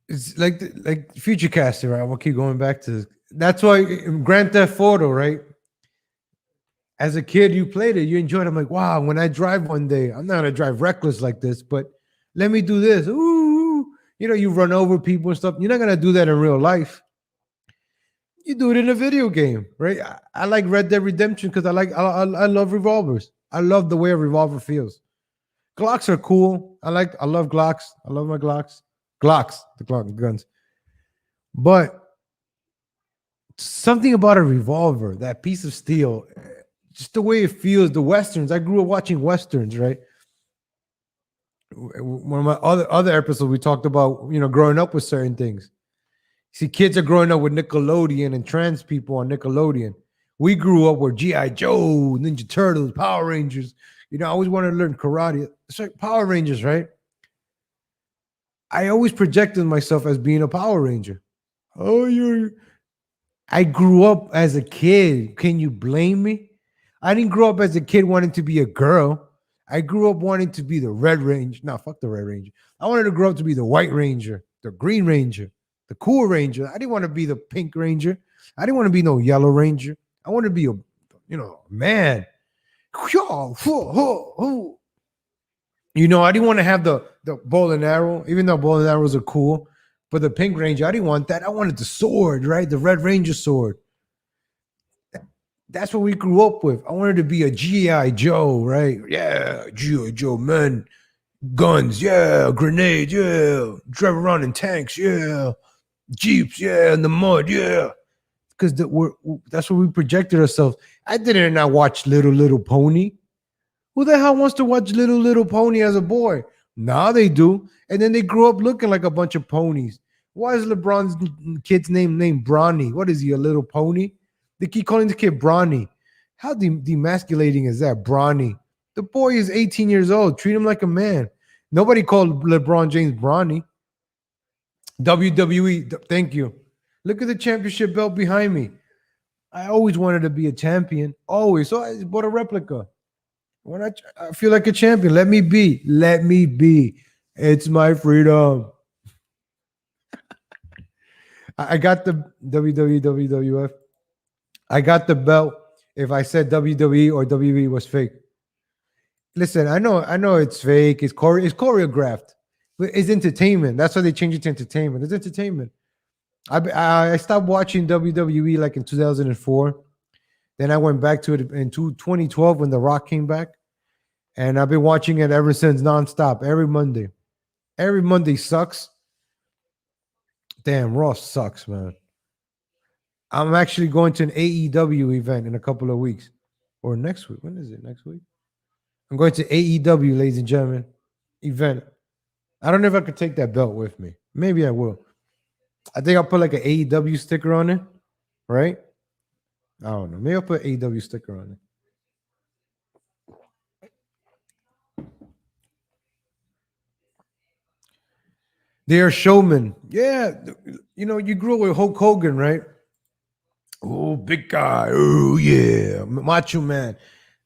It's like Future Caster, right? We'll keep going back to this. That's why Grand Theft Auto, right? As a kid, you played it, you enjoyed it. I'm like, wow, when I drive one day, I'm not gonna drive reckless like this, but let me do this. Ooh, you run over people and stuff. You're not gonna do that in real life. You do it in a video game, right? I like Red Dead Redemption because I love revolvers. I love the way a revolver feels. Glocks are cool. I love Glocks. I love my Glocks. Glocks, the Glock guns. But something about a revolver, that piece of steel, just the way it feels, the Westerns. I grew up watching Westerns, right? One of my other episodes, we talked about, growing up with certain things. See, kids are growing up with Nickelodeon and trans people on Nickelodeon. We grew up with G.I. Joe, Ninja Turtles, Power Rangers. I always wanted to learn karate. It's like Power Rangers, right? I always projected myself as being a Power Ranger. Oh, I grew up as a kid. Can you blame me? I didn't grow up as a kid wanting to be a girl. I grew up wanting to be the Red Ranger. No, fuck the Red Ranger. I wanted to grow up to be the White Ranger, the Green Ranger, the Cool Ranger. I didn't want to be the Pink Ranger. I didn't want to be no Yellow Ranger. I wanted to be a man. I didn't want to have the bow and arrow, even though bow and arrows are cool. But the Pink Ranger, I didn't want that. I wanted the sword, right? The Red Ranger sword. That's what we grew up with. I wanted to be a G.I. Joe, right? Yeah, G.I. Joe, men, guns, yeah, grenades, yeah, drive around in tanks, yeah, jeeps, yeah, in the mud, yeah. Because that's what we projected ourselves. I didn't not watch Little Pony. Who the hell wants to watch Little Pony as a boy? Now they do. And then they grew up looking like a bunch of ponies. Why is LeBron's kid's name named Bronny? What is he, a little pony? They keep calling the kid Bronny. How demasculating is that, Bronny? The boy is 18 years old. Treat him like a man. Nobody called LeBron James Bronny. WWE, thank you. Look at the championship belt behind me. I always wanted to be a champion. Always. So I bought a replica. When I feel like a champion, let me be. Let me be. It's my freedom. I got the WWF. I got the belt. If I said WWE or WWE was fake, listen, I know it's fake. It's choreographed. But it's entertainment. That's why they changed it to entertainment. It's entertainment. I stopped watching WWE like in 2004. Then I went back to it in 2012 when The Rock came back. And I've been watching it ever since, nonstop, every Monday. Every Monday sucks. Damn, Raw sucks, man. I'm actually going to an AEW event in a couple of weeks. Or next week. When is it? Next week? I'm going to AEW, ladies and gentlemen, event. I don't know if I could take that belt with me. Maybe I will. I think I'll put like an AEW sticker on it, right? I don't know. Maybe I'll put an AEW sticker on it. They are showmen. Yeah. You grew up with Hulk Hogan, right? Oh, big guy. Oh, yeah. Macho man.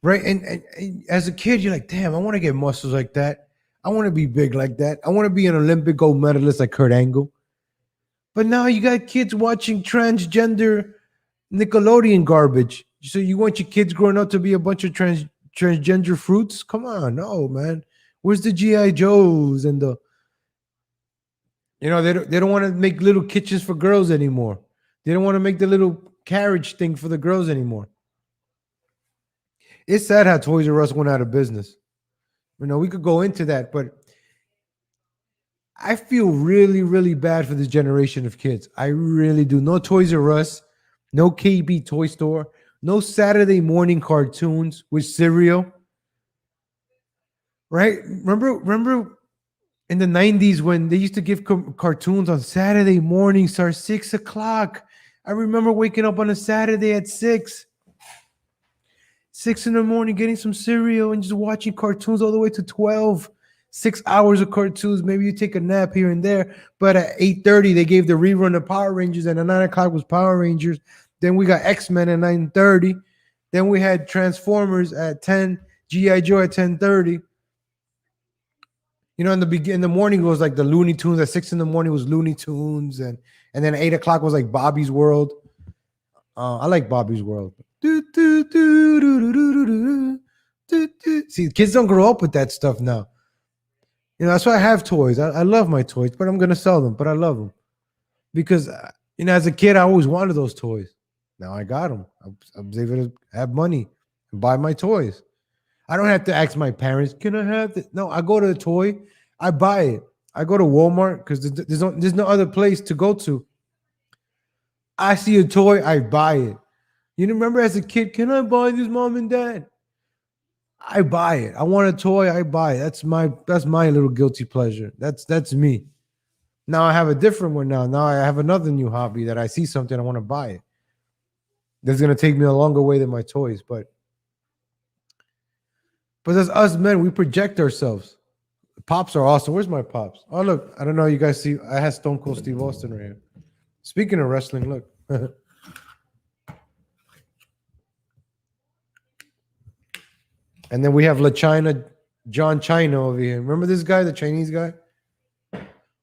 Right? And as a kid, you're like, damn, I want to get muscles like that. I want to be big like that. I want to be an Olympic gold medalist like Kurt Angle. But now you got kids watching transgender Nickelodeon garbage. So you want your kids growing up to be a bunch of transgender fruits? Come on. No, man. Where's the G.I. Joes and the... they don't want to make little kitchens for girls anymore. They don't want to make the little carriage thing for the girls anymore. It's sad how Toys R Us went out of business. We could go into that, but I feel really, really bad for this generation of kids. I really do. No Toys R Us, no KB Toy Store, no Saturday morning cartoons with cereal. Right? Remember in the 90s when they used to give cartoons on Saturday mornings start 6 o'clock. I remember waking up on a Saturday at 6 in the morning, getting some cereal and just watching cartoons all the way to 12. 6 hours of cartoons. Maybe you take a nap here and there. But at 8:30, they gave the rerun of Power Rangers, and at 9 o'clock was Power Rangers. Then we got X-Men at 9:30. Then we had Transformers at 10, G.I. Joe at 10:30. In the morning it was like the Looney Tunes. At 6 in the morning was Looney Tunes, and then 8 o'clock was like Bobby's World. I like Bobby's World. See, kids don't grow up with that stuff now. That's why I have toys. I love my toys, but I'm gonna sell them. But I love them because as a kid, I always wanted those toys. Now I got them. I was able to have money and buy my toys. I don't have to ask my parents, can I have this? No, I go to the toy, I buy it. I go to Walmart because there's no other place to go to. I see a toy, I buy it. Remember as a kid, can I buy this, mom and dad? I buy it. I want a toy, I buy it. That's my little guilty pleasure. That's me. Now I have a different one now. Now I have another new hobby that I see something I want to buy it. That's gonna take me a longer way than my toys, but as us men, we project ourselves. Pops are awesome. Where's my pops? Oh look, I don't know. You guys see? I had Stone Cold Steve Austin right here. Speaking of wrestling, look. And then we have La China, John China over here. Remember this guy, the Chinese guy?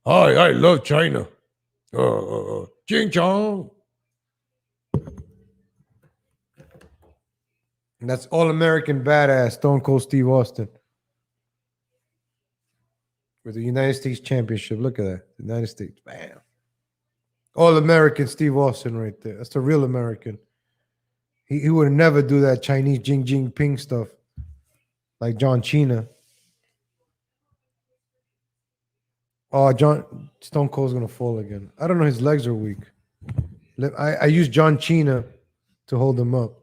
Hi, I love China. Ching chong. And that's all American badass Stone Cold Steve Austin with the United States Championship. Look at that. The United States. Bam. All American Steve Austin right there. That's the real American. He would never do that Chinese Jing Jing Ping stuff like John Cena. Oh, John Stone Cold's gonna fall again. I don't know. His legs are weak. I use John Cena to hold him up.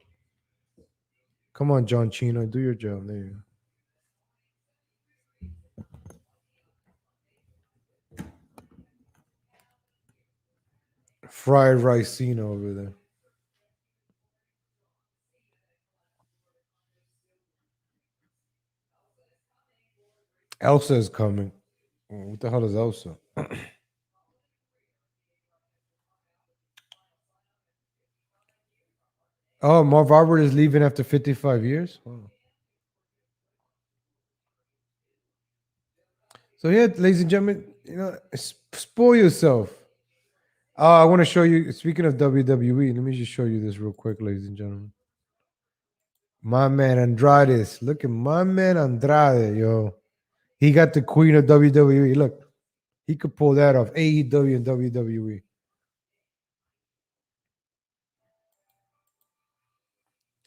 Come on, John Cena, do your job. There you go. Fried rice Cena over there. Elsa is coming. What the hell is Elsa? Oh, Marv Albert is leaving after 55 years? Wow. So yeah, ladies and gentlemen, spoil yourself. I want to show you, speaking of WWE, let me just show you this real quick, ladies and gentlemen. My man Andrade. Look at my man Andrade, yo. He got the queen of WWE. Look, he could pull that off. AEW and WWE.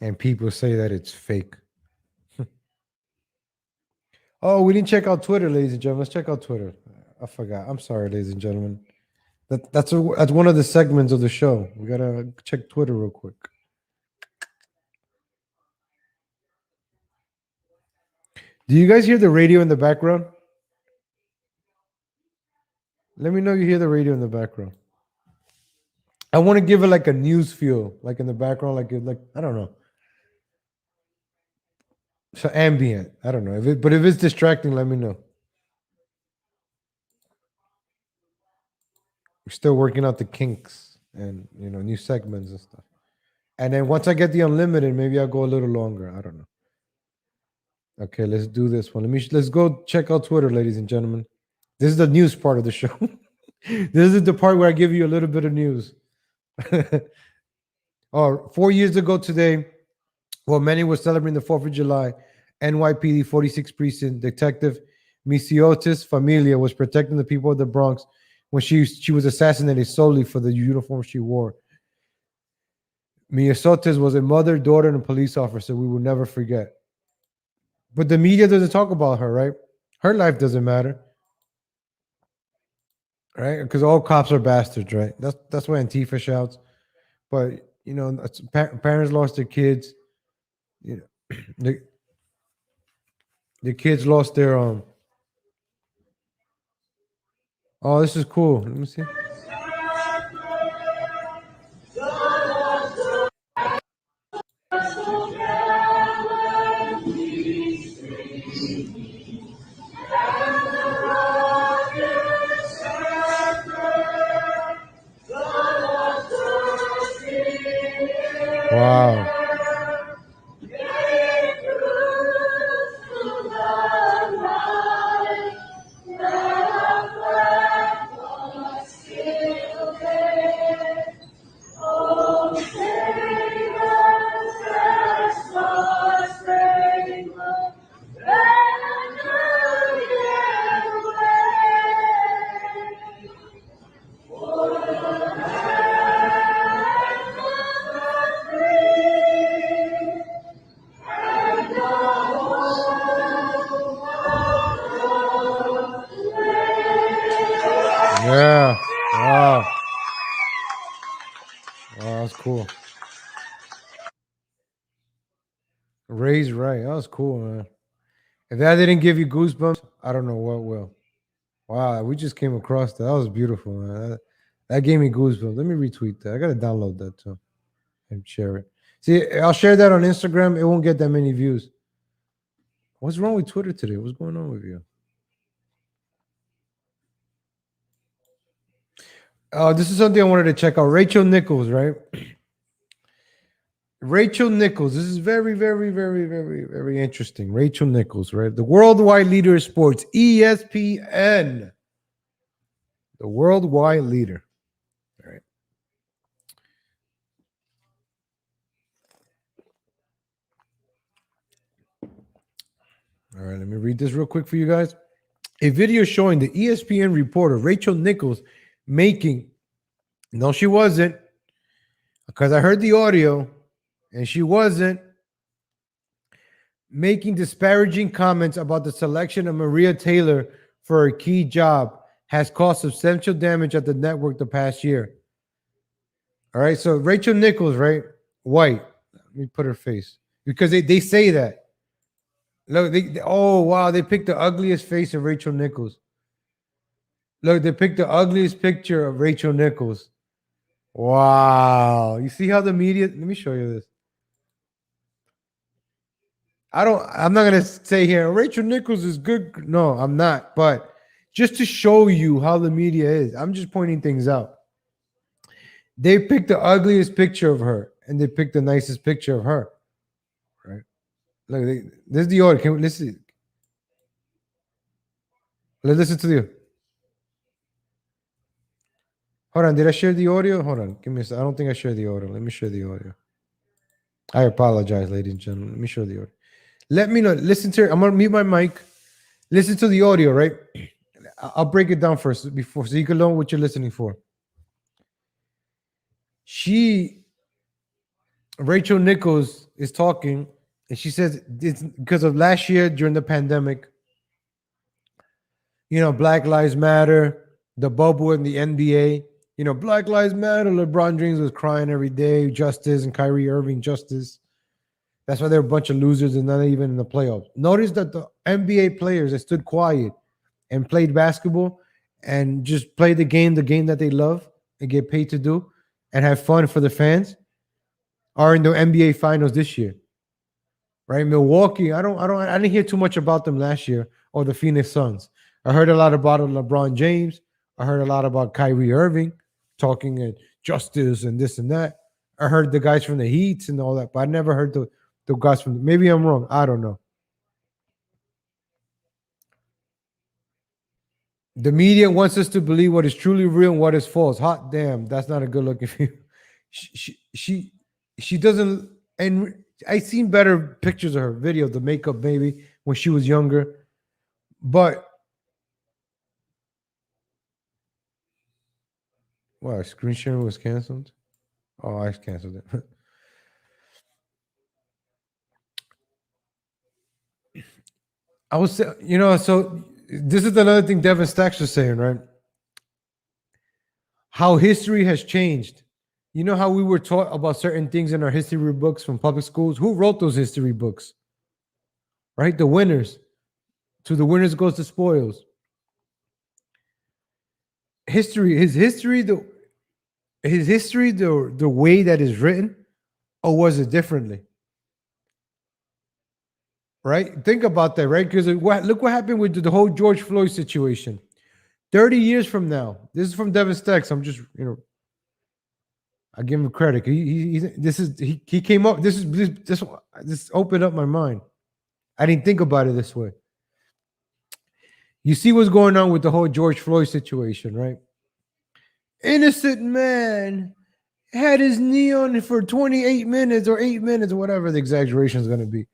And people say that it's fake. Oh, we didn't check out Twitter, ladies and gentlemen. Let's check out Twitter. I forgot. I'm sorry, ladies and gentlemen. That's one of the segments of the show. We gotta check Twitter real quick. Do you guys hear the radio in the background? Let me know you hear the radio in the background. I want to give it like a news feel, like in the background, like I don't know. So ambient. I don't know. But if it's distracting, let me know. We're still working out the kinks and new segments and stuff. And then once I get the unlimited, maybe I'll go a little longer. I don't know. Okay, let's do this one. Let's go check out Twitter, ladies and gentlemen. This is the news part of the show. This is the part where I give you a little bit of news. 4 years ago today, while many were celebrating the 4th of July, NYPD 46th Precinct Detective Misiotis Familia was protecting the people of the Bronx when she was assassinated solely for the uniform she wore. Misiotis was a mother, daughter, and a police officer we will never forget. But the media doesn't talk about her, right? Her life doesn't matter, right? Because all cops are bastards, right? That's why Antifa shouts. But parents lost their kids. The kids lost their Oh, this is cool. Let me see. Wow. Yeah. Wow. Wow, that's cool. Ray's right. That was cool, man. If that didn't give you goosebumps, I don't know what will. Wow, we just came across that. That was beautiful, man. That gave me goosebumps. Let me retweet that. I gotta download that too and share it. See, I'll share that on Instagram. It won't get that many views. What's wrong with Twitter today? What's going on with you? This is something I wanted to check out. Rachel Nichols, right? Rachel Nichols. This is very, very, very, very, very interesting. Rachel Nichols, right? The worldwide leader of sports, ESPN. The worldwide leader. All right. All right, let me read this real quick for you guys. A video showing the ESPN reporter Rachel Nichols making, no, she wasn't, because I heard the audio, and she wasn't making disparaging comments about the selection of Maria Taylor for her key job has caused substantial damage at the network the past year. All right, so Rachel Nichols, right? White. Let me put her face. Because they say that. Look, oh, wow, they picked the ugliest face of Rachel Nichols. Look, they picked the ugliest picture of Rachel Nichols. Wow. You see how the media, let me show you this. I'm not gonna say here Rachel Nichols is good. No, I'm not. But just to show you how the media is, I'm just pointing things out. They picked the ugliest picture of her, and they picked the nicest picture of her. Right? Look, this is the audio. Can we listen? Let's listen to the. Hold on. Did I share the audio? Hold on. Give me a second. I don't think I shared the audio. Let me share the audio. I apologize, ladies and gentlemen. Let me share the audio. Let me know. Listen to it. I'm gonna mute my mic. Listen to the audio, right? I'll break it down first before so you can know what you're listening for. Rachel Nichols is talking, and she says it's because of last year during the pandemic. You know, Black Lives Matter, the bubble in the NBA. You know, Black Lives Matter. LeBron James was crying every day, justice, and Kyrie Irving, justice. That's why they're a bunch of losers and not even in the playoffs. Notice that the NBA players that stood quiet and played basketball and just play the game that they love and get paid to do and have fun for the fans are in the NBA finals this year. Right? Milwaukee, I didn't hear too much about them last year or the Phoenix Suns. I heard a lot about LeBron James. I heard a lot about Kyrie Irving talking at justice and this and that. I heard the guys from the Heats and all that, but I never heard the guys from maybe I'm wrong. I don't know. The media wants us to believe what is truly real and what is false. Hot damn, that's not a good look. If you, she doesn't. And I seen better pictures of her video, the makeup maybe when she was younger, but wow, screen sharing was canceled. Oh, I canceled it. I was, you know, so this is another thing Devin Stacks was saying, right? How history has changed. You know how we were taught about certain things in our history books from public schools? Who wrote those history books? Right? The winners. To the winners goes the spoils. History, the way that is written, or was it differently? Right? Think about that, right? Because look what happened with the whole George Floyd situation. 30 years from now, this is from Devin Stacks. I'm just, you know, I give him credit. He came up. This opened up my mind. I didn't think about it this way. You see what's going on with the whole George Floyd situation, right? Innocent man had his knee on for 28 minutes or 8 minutes or whatever the exaggeration is going to be.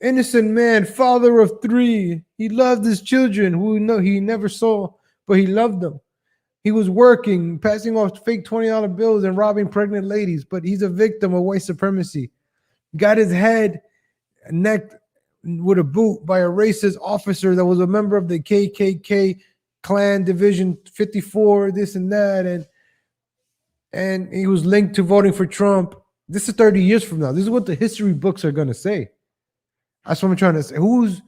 Innocent man, father of 3. He loved his children who he never saw, but he loved them. He was working, passing off fake $20 bills and robbing pregnant ladies, but he's a victim of white supremacy. Got his head necked with a boot by a racist officer that was a member of the KKK Klan Division 54, this and that, and he was linked to voting for Trump. This is 30 years from now. This is what the history books are going to say. That's what I'm trying to say. Who's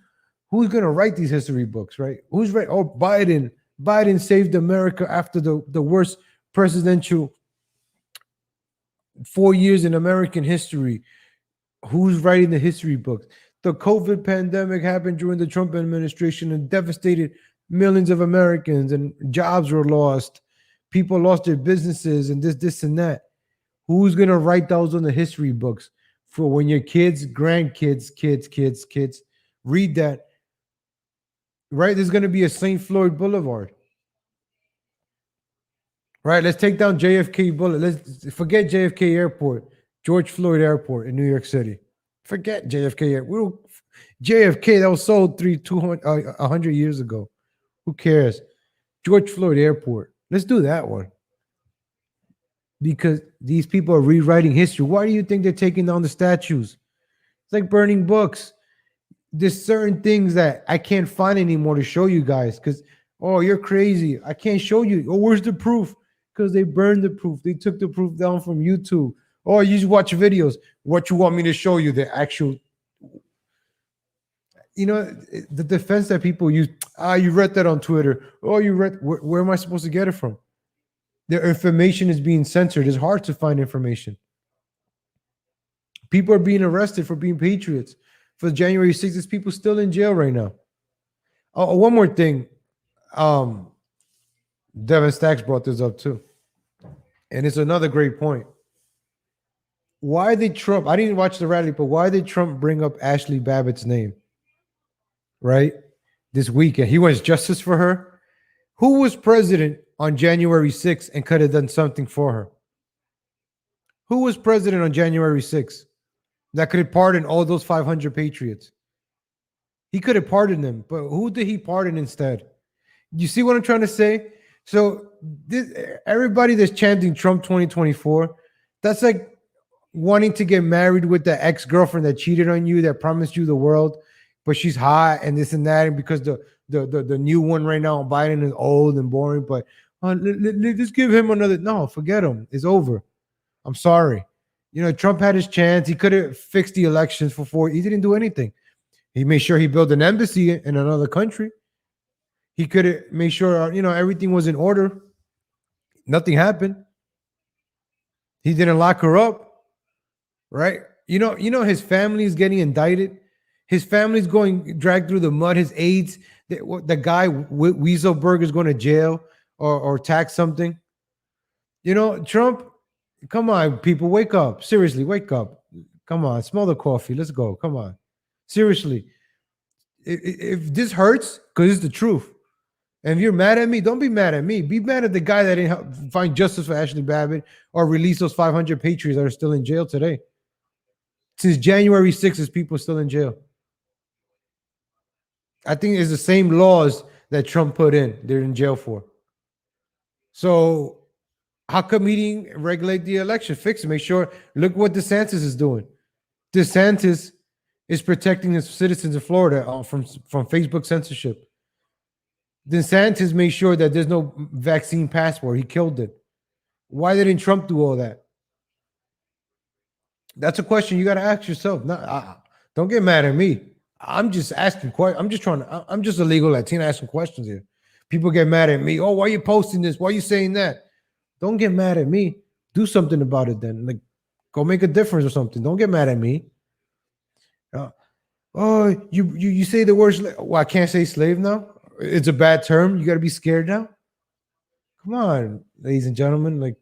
going to write these history books, right? Who's right? Oh, Biden Biden saved America after the worst presidential 4 years in American history. Who's writing the history books? The COVID pandemic happened during the Trump administration and devastated millions of Americans, and jobs were lost. People lost their businesses, and this, and that. Who's going to write those on the history books for when your kids, grandkids, kids read that? Right? There's going to be a St. Floyd Boulevard. Right? Let's take down JFK Boulevard. Let's forget JFK Airport, George Floyd Airport in New York City. Forget JFK. JFK, that was sold 100 years ago. Who cares? George Floyd Airport. Let's do that one. Because these people are rewriting history. Why do you think they're taking down the statues? It's like burning books. There's certain things that I can't find anymore to show you guys because, oh, you're crazy. I can't show you. Oh, where's the proof? Because they burned the proof. They took the proof down from YouTube. Oh, you just watch videos. What you want me to show you? The actual, the defense that people use. You read that on Twitter. Oh, you read. Where am I supposed to get it from? Their information is being censored. It's hard to find information. People are being arrested for being patriots. For January 6th, there's people still in jail right now. Oh, one more thing. Devin Stacks brought this up too. And it's another great point. Why did Trump, I didn't watch the rally, but why did Trump bring up Ashley Babbitt's name? Right? This weekend. He wants justice for her. Who was president on January 6th and could have done something for her? Who was president on January 6th that could have pardoned all those 500 patriots? He could have pardoned them, but who did he pardon instead? You see what I'm trying to say? So everybody that's chanting Trump 2024, that's like wanting to get married with the ex-girlfriend that cheated on you, that promised you the world, but she's hot and this and that, and because the new one right now, Biden, is old and boring, but let's give him another. No, forget him. It's over. I'm sorry. Trump had his chance. He could have fixed the elections for 4. He didn't do anything. He made sure he built an embassy in another country. He could have made sure, everything was in order. Nothing happened. He didn't lock her up, right? His family is getting indicted. His family's going dragged through the mud. His aides, the guy Weaselberg is going to jail or tax something. Trump, come on, people, wake up. Seriously, wake up. Come on, smell the coffee. Let's go. Come on. Seriously. If this hurts, because it's the truth. And if you're mad at me, don't be mad at me. Be mad at the guy that didn't find justice for Ashley Babbitt or release those 500 patriots that are still in jail today. Since January 6th, there's people still in jail. I think it's the same laws that Trump put in. They're in jail for. So how come he didn't regulate the election? Fix it. Make sure. Look what DeSantis is doing. DeSantis is protecting his citizens of Florida from Facebook censorship. DeSantis made sure that there's no vaccine passport. He killed it. Why didn't Trump do all that? That's a question you got to ask yourself. Don't get mad at me. I'm just asking questions. I'm just a legal Latino asking questions here. People get mad at me. Oh, why are you posting this? Why are you saying that? Don't get mad at me. Do something about it then. Like, go make a difference or something. Don't get mad at me. You say the word slave. Well, I can't say slave now. It's a bad term. You got to be scared now. Come on, ladies and gentlemen. Like,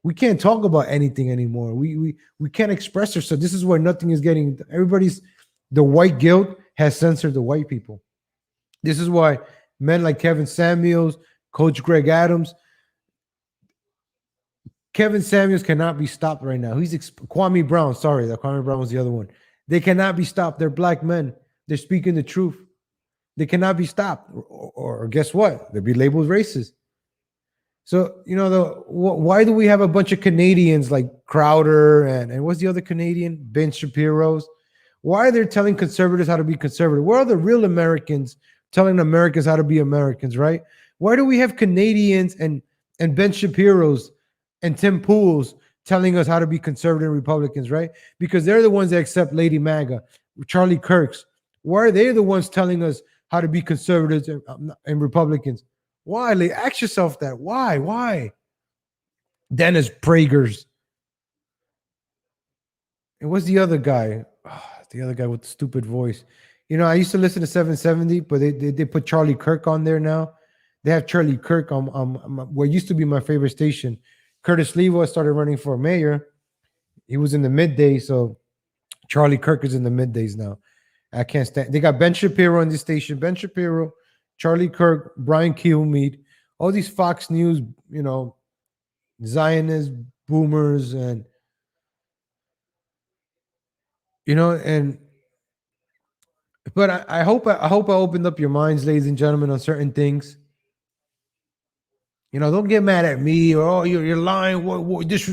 we can't talk about anything anymore. We can't express ourselves. This is where nothing is getting. The white guilt has censored the white people. This is why men like Kevin Samuels, Coach Greg Adams. Kevin Samuels cannot be stopped right now. Kwame Brown. Sorry, that Kwame Brown was the other one. They cannot be stopped. They're black men. They're speaking the truth. They cannot be stopped. Or guess what? They'll be labeled racist. So, why do we have a bunch of Canadians like Crowder and what's the other Canadian? Ben Shapiro's? Why are they telling conservatives how to be conservative? Where are the real Americans telling Americans how to be Americans, right? Why do we have Canadians and Ben Shapiro's and Tim Pool's telling us how to be conservative Republicans, right? Because they're the ones that accept Lady MAGA, Charlie Kirk's. Why are they the ones telling us how to be conservatives and Republicans? Why? Like, ask yourself that. Why? Why? Dennis Prager's. And what's the other guy? The other guy with the stupid voice. I used to listen to 770, but they put Charlie Kirk on there now. They have Charlie Kirk on what used to be my favorite station. Curtis Lewa started running for mayor. He was in the midday, so Charlie Kirk is in the middays now. I can't stand. They got Ben Shapiro on this station. Ben Shapiro, Charlie Kirk, Brian Kilmeade, all these Fox News, Zionist boomers, and and but I hope I opened up your minds, ladies and gentlemen, on certain things. Don't get mad at me or you're lying. What this?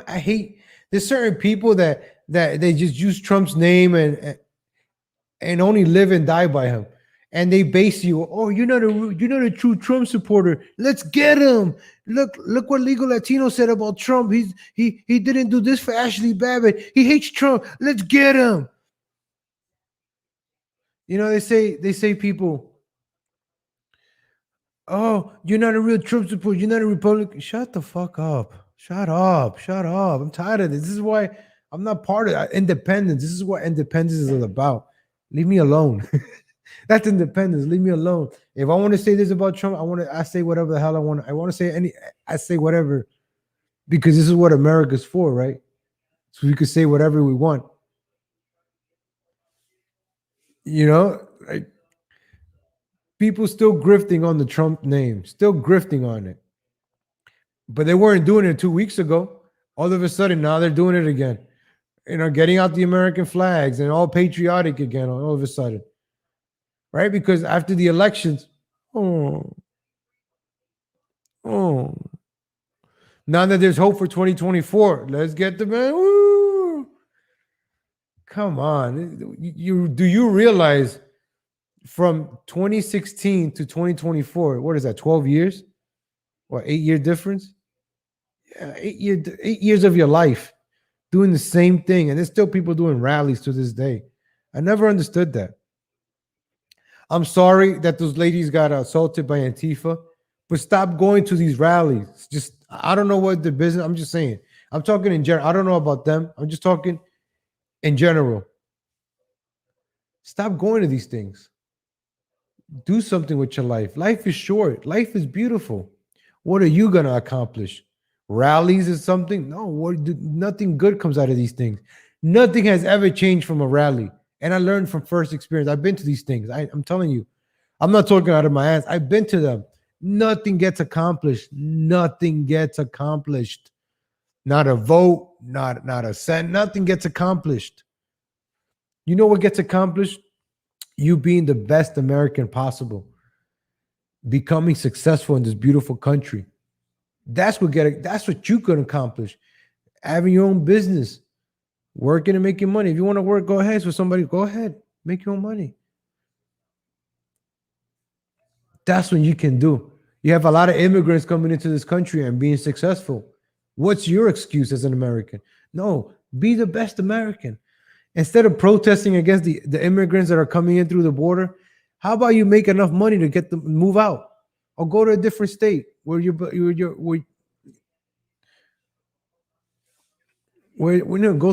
I hate. There's certain people that they just use Trump's name and only live and die by him. And they base you, you're not a true Trump supporter. Let's get him. Look what Legal Latino said about Trump. He didn't do this for Ashley Babbitt. He hates Trump. Let's get him. They say people, oh, you're not a real Trump supporter. You're not a Republican. Shut the fuck up. Shut up. Shut up. I'm tired of this. This is why I'm not part of independence. This is what independence is all about. Leave me alone. That's independence. Leave me alone. If I want to say this about Trump, I say whatever the hell I want. I want to say I say whatever because this is what America's for, right? So we could say whatever we want. Like people still grifting on the Trump name, still grifting on it. But they weren't doing it 2 weeks ago. All of a sudden, now they're doing it again. Getting out the American flags and all patriotic again all of a sudden. Right? Because after the elections, oh, now that there's hope for 2024, let's get the man. Woo! Come on. Do you realize from 2016 to 2024, what is that, 12 years? What, 8-year difference? Yeah, 8 years of your life doing the same thing. And there's still people doing rallies to this day. I never understood that. I'm sorry that those ladies got assaulted by Antifa, but stop going to these rallies. I don't know what the business. I'm just saying. I'm talking in general. I don't know about them. I'm just talking in general. Stop going to these things. Do something with your life. Life is short. Life is beautiful. What are you going to accomplish? Rallies is something? No, nothing good comes out of these things. Nothing has ever changed from a rally. And I learned from first experience. I've been to these things. I'm telling you, I'm not talking out of my ass. I've been to them. Nothing gets accomplished. Nothing gets accomplished. Not a vote, not a cent. Nothing gets accomplished. You know what gets accomplished? You being the best American possible. Becoming successful in this beautiful country. That's what you can accomplish. Having your own business. Working and making money. If you want to work, go ahead. For somebody, go ahead. Make your own money. That's what you can do. You have a lot of immigrants coming into this country and being successful. What's your excuse as an American? No, be the best American. Instead of protesting against the immigrants that are coming in through the border, how about you make enough money to get them move out or go to a different state where go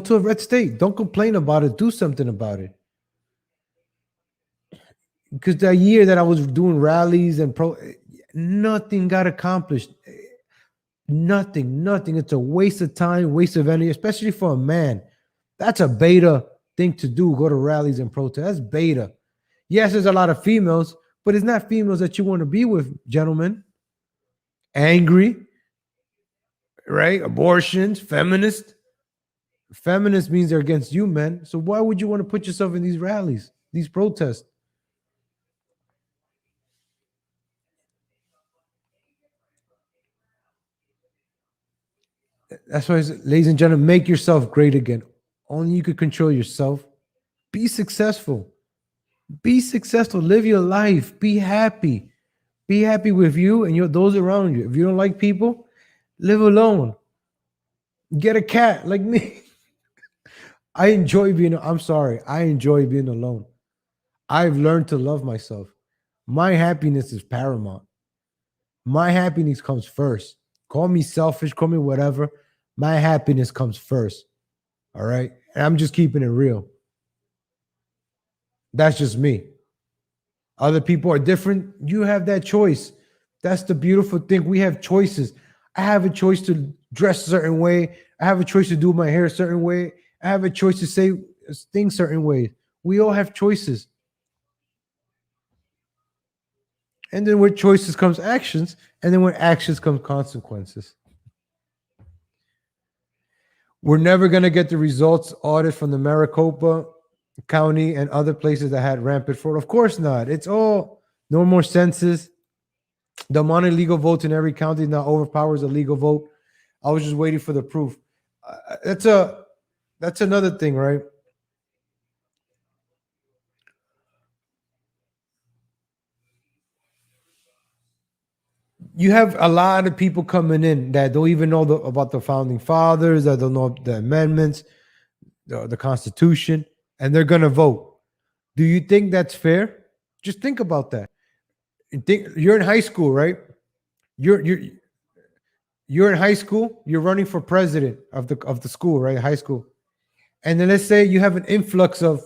to a red state. Don't complain about it. Do something about it. Because the year that I was doing rallies and nothing got accomplished. Nothing. It's a waste of time, waste of energy, especially for a man. That's a beta thing to do. Go to rallies and protest. That's beta. Yes, there's a lot of females, but it's not females that you want to be with, gentlemen. Angry, right? Abortions, feminist. Feminist means they're against you, men. So why would you want to put yourself in these rallies, these protests? That's why, ladies and gentlemen, make yourself great again. Only you could control yourself. Be successful. Be successful. Live your life. Be happy. Be happy with you and those around you. If you don't like people, live alone. Get a cat like me. I enjoy being alone. I've learned to love myself. My happiness is paramount. My happiness comes first. Call me selfish, call me whatever. My happiness comes first. All right. And I'm just keeping it real. That's just me. Other people are different. You have that choice. That's the beautiful thing. We have choices. I have a choice to dress a certain way. I have a choice to do my hair a certain way. I have a choice to say things certain ways. We all have choices. And then with choices comes actions. And then with actions come consequences. We're never going to get the results audit from the Maricopa County and other places that had rampant fraud. Of course not. It's all no more census. The amount of legal votes in every county now overpowers a legal vote. I was just waiting for the proof. That's another thing, right? You have a lot of people coming in that don't even know about the founding fathers, that don't know the amendments, the Constitution, and they're going to vote. Do you think that's fair? Just think about that. You're in high school, right? You're in high school. You're running for president of the school, right? High school, and then let's say you have an influx of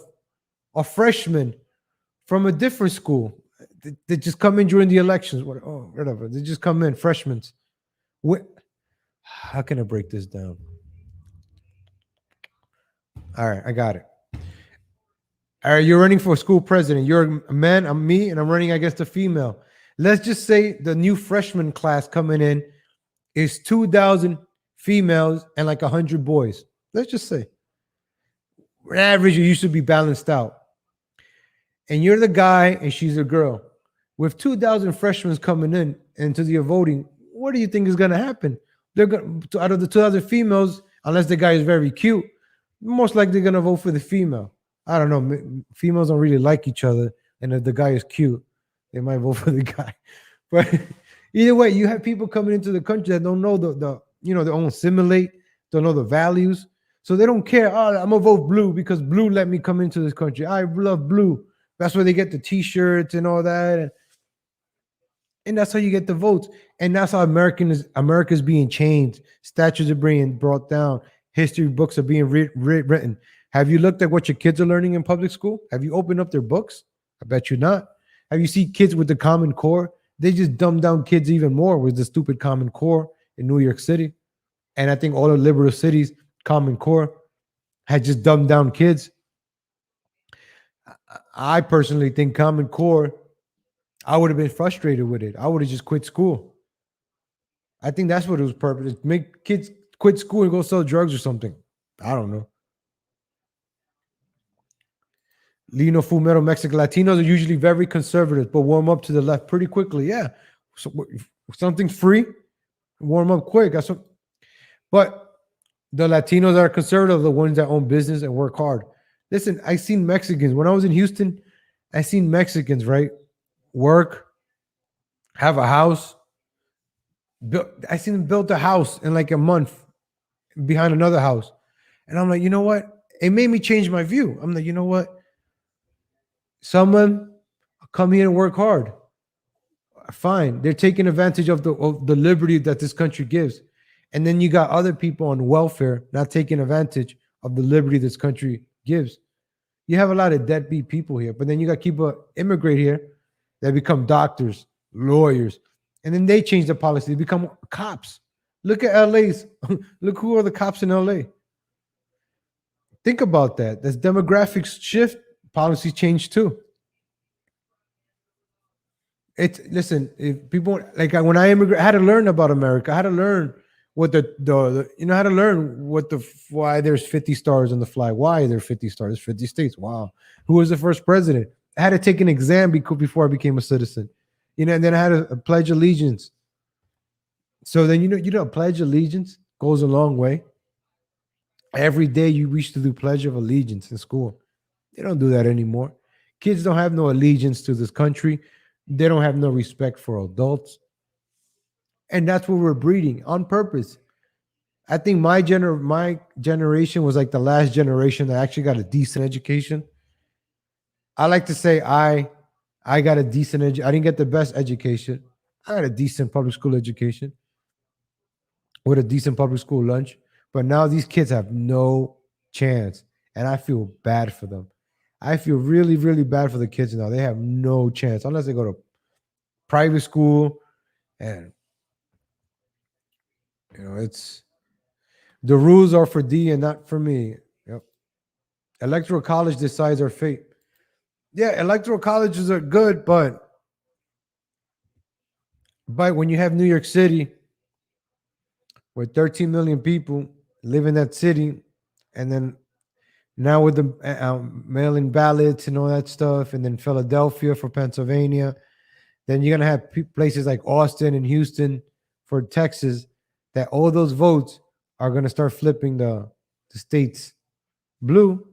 freshmen from a different school. They just come in during the elections. Whatever. They just come in, freshmen. How can I break this down? All right, I got it. All right, you're running for school president. You're a man, I'm me, and I'm running against a female. Let's just say the new freshman class coming in is 2,000 females and like 100 boys. Let's just say. On average, it used to be balanced out. And you're the guy and she's a girl. With 2,000 freshmen coming in into the voting, what do you think is going to happen? They're going out of the 2,000 females, unless the guy is very cute, most likely going to vote for the female. I don't know. Females don't really like each other, and if the guy is cute, they might vote for the guy. But either way, you have people coming into the country that don't know they don't assimilate, don't know the values, so they don't care. Oh, I'm gonna vote blue because blue let me come into this country. I love blue. That's where they get the T-shirts and all that, and that's how you get the votes. And that's how America's being changed. Statues are being brought down. History books are being written. Have you looked at what your kids are learning in public school? Have you opened up their books? I bet you not. Have you seen kids with the Common Core? They just dumb down kids even more with the stupid Common Core in New York City. And I think all the liberal cities, Common Core, had just dumbed down kids. I personally think Common Core, I would have been frustrated with it. I would have just quit school. I think that's what it was purpose. Make kids quit school and go sell drugs or something. I don't know. Lino Fumero, Mexican Latinos are usually very conservative, but warm up to the left pretty quickly. Yeah. So something's free, warm up quick. But the Latinos that are conservative are the ones that own business and work hard. Listen, I seen Mexicans. When I was in Houston, I seen Mexicans, right? Work, have a house. I seen them build a house in like a month behind another house. And I'm like, you know what? It made me change my view. I'm like, you know what? Someone come here and work hard. Fine. They're taking advantage of the liberty that this country gives. And then you got other people on welfare not taking advantage of the liberty this country gives. You have a lot of deadbeat people here, but then you got people immigrate here that become doctors, lawyers, and then they change the policy. They become cops. Look at LA's. Look who are the cops in LA. Think about that. As demographics shift, policies change too. Listen, if people like when I immigrated, I had to learn about America. I had to learn what how to learn why there's 50 stars on the flag. Why there's 50 stars, 50 states. Wow. Who was the first president? I had to take an exam before I became a citizen. And then I had to pledge allegiance. So then pledge allegiance goes a long way. Every day you wish to do pledge of allegiance in school. They don't do that anymore. Kids don't have no allegiance to this country. They don't have no respect for adults. And that's what we're breeding on purpose. I think my generation was like the last generation that actually got a decent education. I like to say I got a decent education. I didn't get the best education. I had a decent public school education with a decent public school lunch, but now these kids have no chance, and I feel bad for them. I feel really, really bad for the kids now. They have no chance unless they go to private school, and it's the rules are for D and not for me. Yep. Electoral college decides our fate. Yeah, electoral colleges are good, but when you have New York City, where 13 million people live in that city, and then now with the mail-in ballots and all that stuff, and then Philadelphia for Pennsylvania, then you're gonna have places like Austin and Houston for Texas, that all those votes are gonna start flipping the states blue.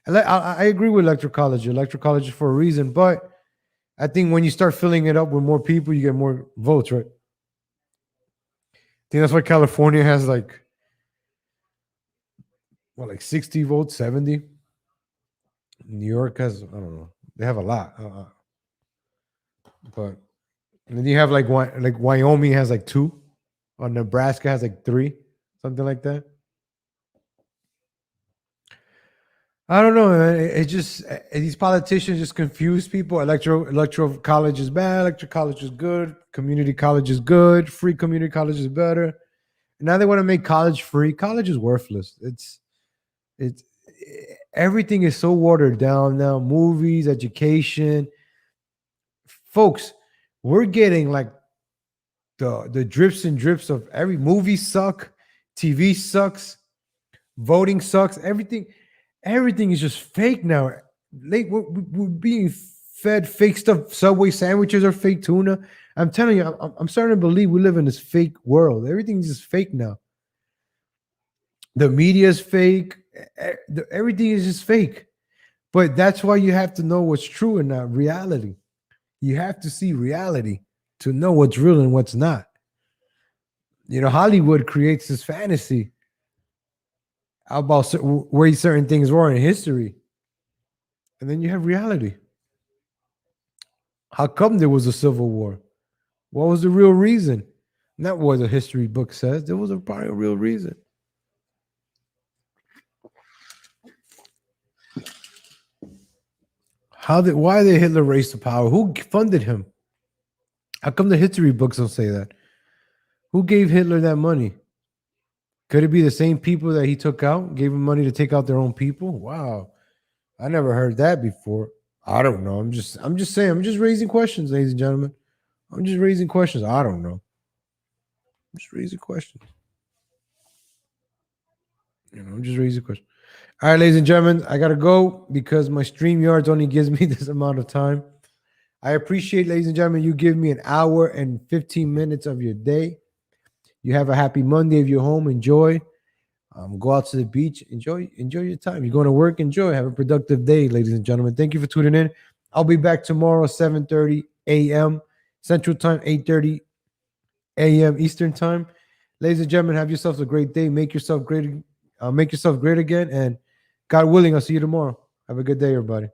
And I agree with electoral college. Electoral college is for a reason, but I think when you start filling it up with more people, you get more votes, right? I think that's why California has like 60 votes, 70. New York has, I don't know, they have a lot. But and then you have like Wyoming has like two, or Nebraska has like three, something like that. I don't know, man. It just these politicians just confuse people. Electoral college is bad. Electoral college is good. Community college is good. Free community college is better. Now they want to make college free. College is worthless. It's everything is so watered down now. Movies, education, folks. We're getting like the drips and drips of every movie suck, TV sucks, voting sucks. Everything is just fake now. We're being fed fake stuff. Subway sandwiches are fake tuna. I'm telling you, I'm starting to believe we live in this fake world. Everything's just fake now. The media is fake. Everything is just fake. But that's why you have to know what's true and not reality. You have to see reality to know what's real and what's not. Hollywood creates this fantasy about where certain things were in history. And then you have reality. How come there was a civil war? What was the real reason? Not what the history book says. There was probably a real reason. Why did Hitler raise to power? Who funded him? How come the history books don't say that? Who gave Hitler that money? Could it be the same people that he took out, gave him money to take out their own people? Wow. I never heard that before. I don't know. I'm just saying, I'm just raising questions, ladies and gentlemen. I'm just raising questions. I don't know. I'm just raising questions. I'm just raising questions. All right, ladies and gentlemen, I gotta go because my StreamYards only gives me this amount of time. I appreciate, ladies and gentlemen, you give me an hour and 15 minutes of your day. You have a happy Monday if you're home. Enjoy. Go out to the beach. Enjoy your time. You're going to work. Enjoy. Have a productive day, ladies and gentlemen. Thank you for tuning in. I'll be back tomorrow, 7:30 a.m. Central Time, 8:30 a.m. Eastern Time. Ladies and gentlemen, have yourselves a great day. Make yourself great again. And God willing, I'll see you tomorrow. Have a good day, everybody.